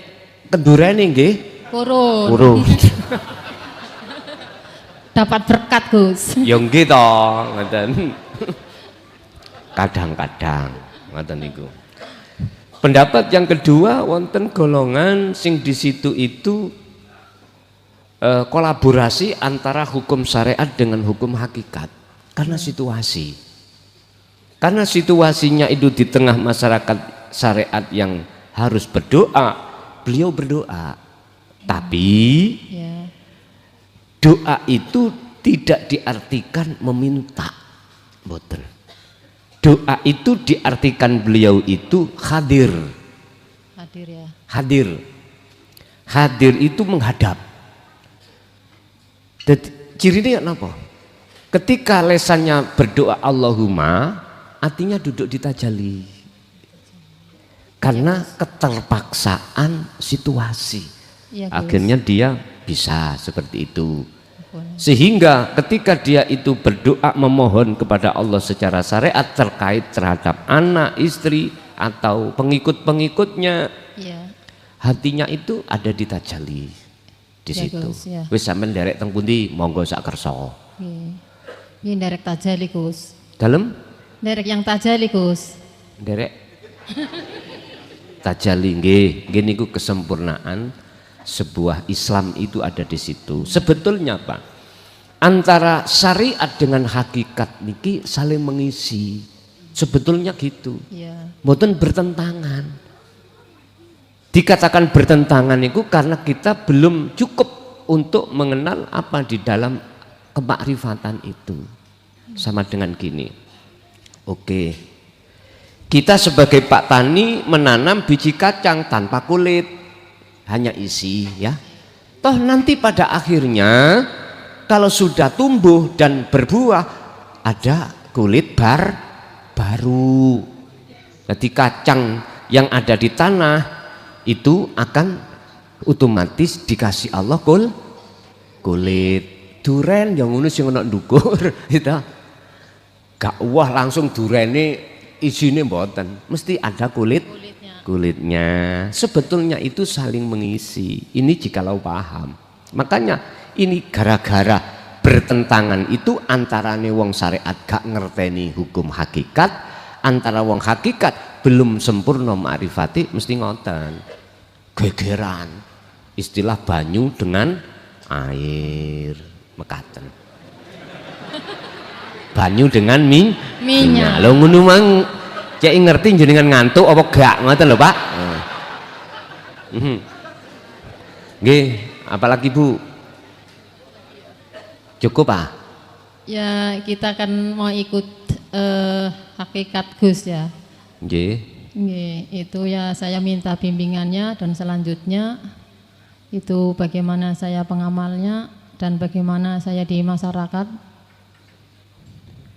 kendurene nggih Purun. purun. Dapat berkat Gus. Ya nggih to, ngoten. Kadang-kadang ngoten niku. Pendapat yang kedua wonten golongan sing di situ itu kolaborasi antara hukum syariat dengan hukum hakikat karena situasi. Karena situasinya itu di tengah masyarakat syariat yang harus berdoa, beliau berdoa. Tapi Ya. doa itu tidak diartikan meminta, mboten. Doa itu diartikan beliau itu hadir. Hadir ya. Hadir. Hadir itu menghadap. Jadi cirinya apa? Ketika lesannya berdoa Allahumma, artinya duduk di tajalli. Karena keterpaksaan situasi. Iya, Gus. Akhirnya dia bisa seperti itu. Boleh. Sehingga ketika dia itu berdoa memohon kepada Allah secara syariat terkait terhadap anak, istri atau pengikut-pengikutnya, Iya. hatinya itu ada di tajalli di Ya, situ. Gus, ya. Wis sampean nderek teng pundi monggo sak kersa. Nggih. Ini derek tajali Gus. Dalem Derek yang tajali Gus. nderek tajalli nggih. Nggih niku kesempurnaan sebuah Islam itu ada di situ. Sebetulnya Pak, antara syariat dengan hakikat niki saling mengisi. Sebetulnya gitu. Iya. Mboten bertentangan. Dikatakan bertentangan itu karena kita belum cukup untuk mengenal apa di dalam kemakrifatan itu. Sama dengan gini. Oke. Kita sebagai Pak Tani menanam biji kacang tanpa kulit, hanya isi ya. Toh nanti pada akhirnya kalau sudah tumbuh dan berbuah ada kulit baru. Jadi kacang yang ada di tanah itu akan otomatis dikasih Allah kulit. Duren yang ngono sing ana ndukur gitu. Gak wah langsung durene isine mboten, mesti ada kulitnya. Sebetulnya itu saling mengisi. Ini jikalau paham. Makanya ini gara-gara bertentangan itu antarane wong syariat gak ngerteni hukum hakikat, antara wong hakikat belum sempurna ma'rifati mesti ngoten. Gegeran. Istilah banyu dengan air mekaten. Banyu dengan minyak. Lho ngono mang cek ngerti jenengan ngantuk apa gak ngoten lho Pak. Nggih, apalagi Bu? Cukup ah? Ya kita kan mau ikut hakikat Gus ya. Nggih. Nggih, itu ya saya minta bimbingannya dan selanjutnya itu bagaimana saya pengamalnya dan bagaimana saya di masyarakat.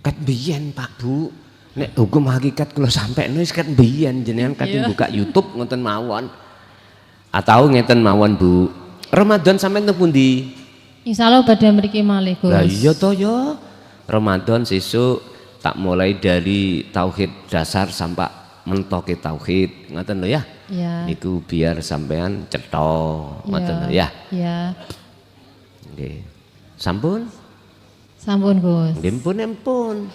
Kat biyen Pak Bu. Nek hukum hakikat kula sampekno wis kat biyen jenengan kadang buka YouTube ngoten mawon. Atau ngeten mawon Bu. Ramadan sampean teng pundi? Insyaallah badhe mriki malih Gus. Lah iya to ya. Ramadan sesuk tak mulai dari tauhid dasar sampai mentoke tauhid ngoten lho ya. Ya. Niku biar sampean cetha ngoten lho ya. Ya. Nggih. Sampun? Sampun Gus. Nggih pun.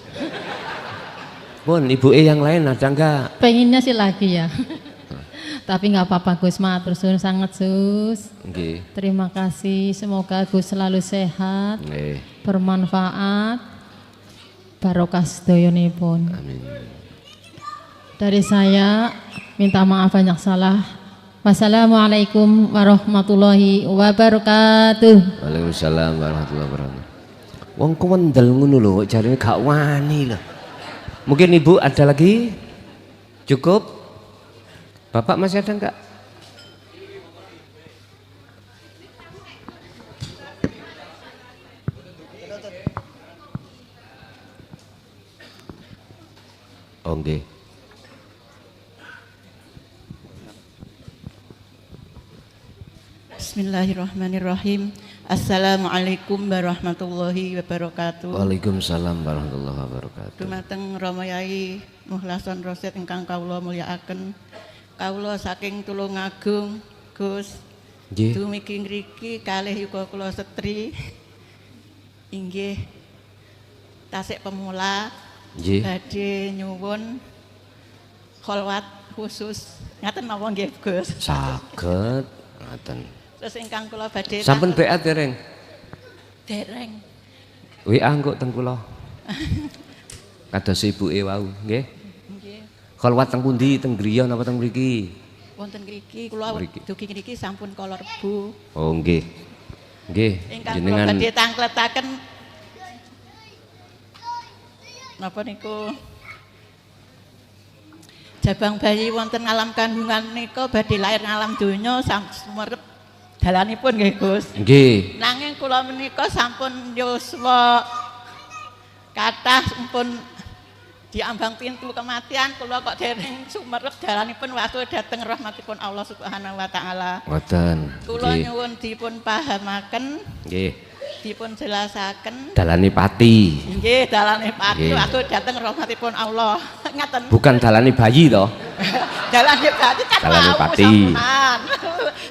Pun ibuke yang lain ada enggak? Pengennya sih lagi ya. Tapi nggak apa-apa Gus, matur suwun sangat Gus. Nggih. Terima kasih, semoga Gus selalu sehat, Nggih. bermanfaat, barokah sedayonipun. Amin. Dari saya minta maaf banyak salah. Wassalamualaikum warahmatullahi wabarakatuh. Waalaikumsalam warahmatullahi wabarakatuh. Wong kewendel ngono lho, kok jarine gak wani lho. Mungkin Ibu ada lagi? Cukup? Bapak masih ada enggak? Oh nggih. Bismillahirrahmanirrahim. Assalamualaikum warahmatullahi wabarakatuh. Waalaikumsalam warahmatullahi wabarakatuh. Dumateng Rama Yai Muhlason Rosyid ingkang kawula mulyakaken. Kawula saking Tulungagung, Gus. Nggih. Dumugi ngriki kalih yuga kula setri. Inggih Tasik Pemula. Nggih. Badhe nyuwun kholwat khusus. Ngaten napa nggih, Gus? Saged ngaten. Terus ingkang kula badhe Sampun BA dereng? dereng. WA engko teng kula. Kados ibuke wau, nggih. Nggih. Kholwat teng pundi? Teng griya napa teng mriki? Wonten ngriki kula Mriki. dugi ngriki sampun kala Rebu. Oh nggih. Nggih, Ingkang kula jenengan badhe tangkletaken napa niku jabang bayi wonten alam kandungan nika badhe lair ngalam donya sumerep dalanipun nggih Gus. nggih. Nanging kula menika sampun yuswa kathah sampun diambang pintu kematian, kula kok dereng sumerep dalanipun waktu dhateng rahmatipun Allah Subhanahu wa taala. Ngoten. Kula Nggih. nyuwun dipun pahamaken, Nggih. dipun jelasaken. Dalane pati. Nggih, dalane pati Nggih. waktu dhateng rahmatipun Allah. Ngaten. Bukan dalane bayi to. Dalane pati kan Dalane wau pati. sampean.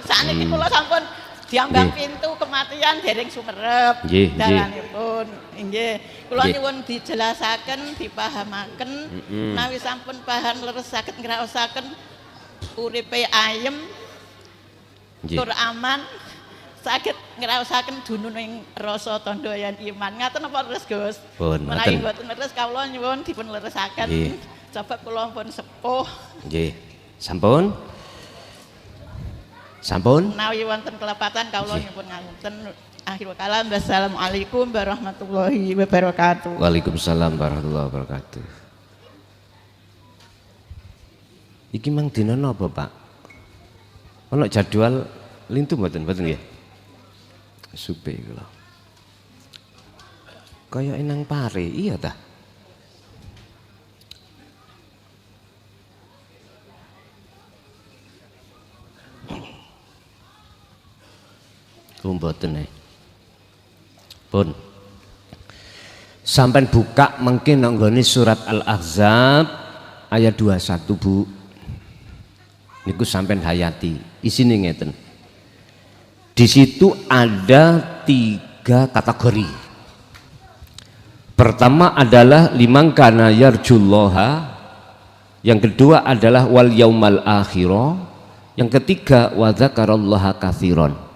Sakniki kula sampun diambang Nggih. pintu kematian dereng sumerep. Nggih, nggih. Dalanipun. Nggih. Kula Nggih. nyuwun dijelasaken, dipahamaken, menawi sampun paham leres saged ngraosaken uripe ayem, Nggih. tur aman, saged ngraosaken dununing rasa tandha yen iman. Ngaten apa leres, Gus? Pun, Menawi ngoten. mboten leres kawula nyuwun dipun leresaken. Nggih. Sebab kula pun sepuh. Nggih. Sampun? Sampun? Menawi wonten kelepatan kawula Nggih. nyuwun ngapunten. Akhirul kalam. Wassalamualaikum warahmatullahi wabarakatuh. Waalaikumsalam warahmatullahi wabarakatuh. Iki mang dina napa, Pak? Ono jadwal lintu mboten nggih? Supe kula. Kaya enang pare, iya ta? Mboten Pun. Sampai buka mungkin nanggone surat Al-Ahzab ayat 21 Bu. Niku sampai hayati. Isine ngeten. Di situ ada 3 kategori. Pertama adalah liman kana yarjullaha. Yang kedua adalah wal yaumal akhirah. Yang ketiga wa dzakarallaha katsiran.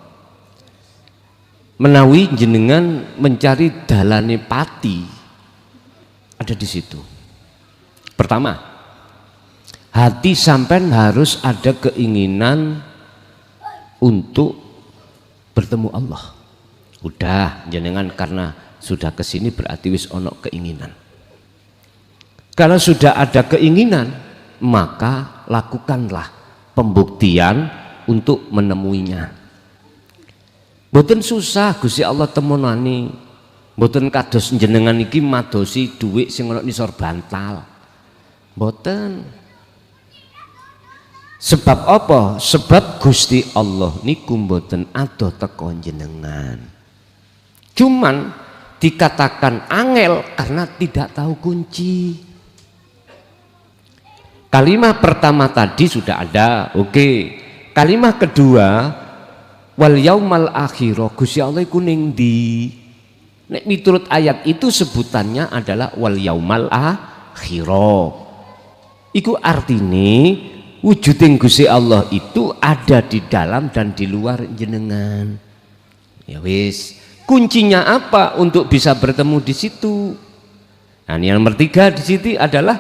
Menawi jenengan mencari dalane pati ada di situ. Pertama, hati sampean harus ada keinginan untuk bertemu Allah. Udah jenengan karena sudah kesini berarti wis ono keinginan. Kalau sudah ada keinginan, maka lakukanlah pembuktian untuk menemuinya. Mboten susah Gusti Allah temonani. Mboten kados jenengan iki madosi dhuwit sing ana nisor bantal. Mboten. Sebab apa? Sebab Gusti Allah niku mboten adoh teko jenengan. Cuman dikatakan angel karena tidak tahu kunci. Kalimat pertama tadi sudah ada, oke. Kalimat kedua wal yaumal akhirah, Gusti Allah iku ning ndi? Nek miturut ayat itu sebutannya adalah wal yaumal akhirah. Iku artine wujuding Gusti Allah itu ada di dalam dan di luar jenengan. Ya wis, kuncinya apa untuk bisa bertemu di situ? Nah, yang nomor 3 di situ adalah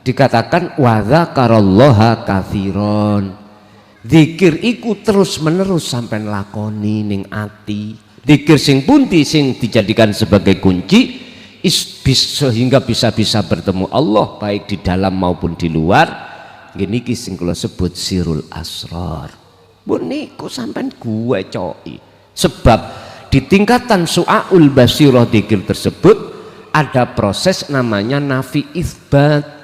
dikatakan wa dzakarallaha katsiran. Zikir iku terus menerus sampai lakoni ning ati. Zikir sing pundi sing dijadikan sebagai kunci sehingga bisa bertemu Allah baik di dalam maupun di luar. Gini ki sing kula sebut sirul asrar. Bu niku sampean gue coki. Sebab di tingkatan su'aul basirah zikir tersebut ada proses namanya nafi isbat.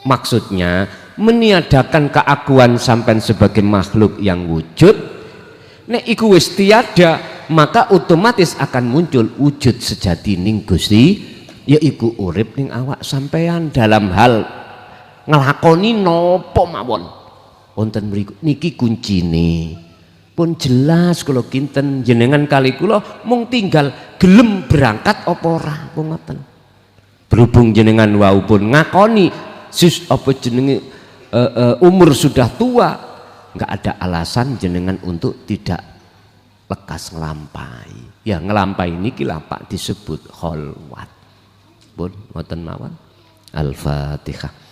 Maksudnya meniadakan keakuan sampean sebagai makhluk yang wujud. Nek iku wis tiada, maka otomatis akan muncul wujud sejati ning Gusti, yaiku urip ning awak sampean dalam hal ngelakoni nopo mawon. Wonten mriku niki kuncine. Pun jelas kalau kinten jenengan kali kula mung tinggal gelem berangkat apa ora ngoten. Berhubung jenengan wau pun ngakoni sis apa jenenge umur sudah tua, nggak ada alasan jenengan untuk tidak lekas ngelampai. Ya ngelampai niki lapak disebut kholwat. Pun ngoten mawon. Al-Fatihah.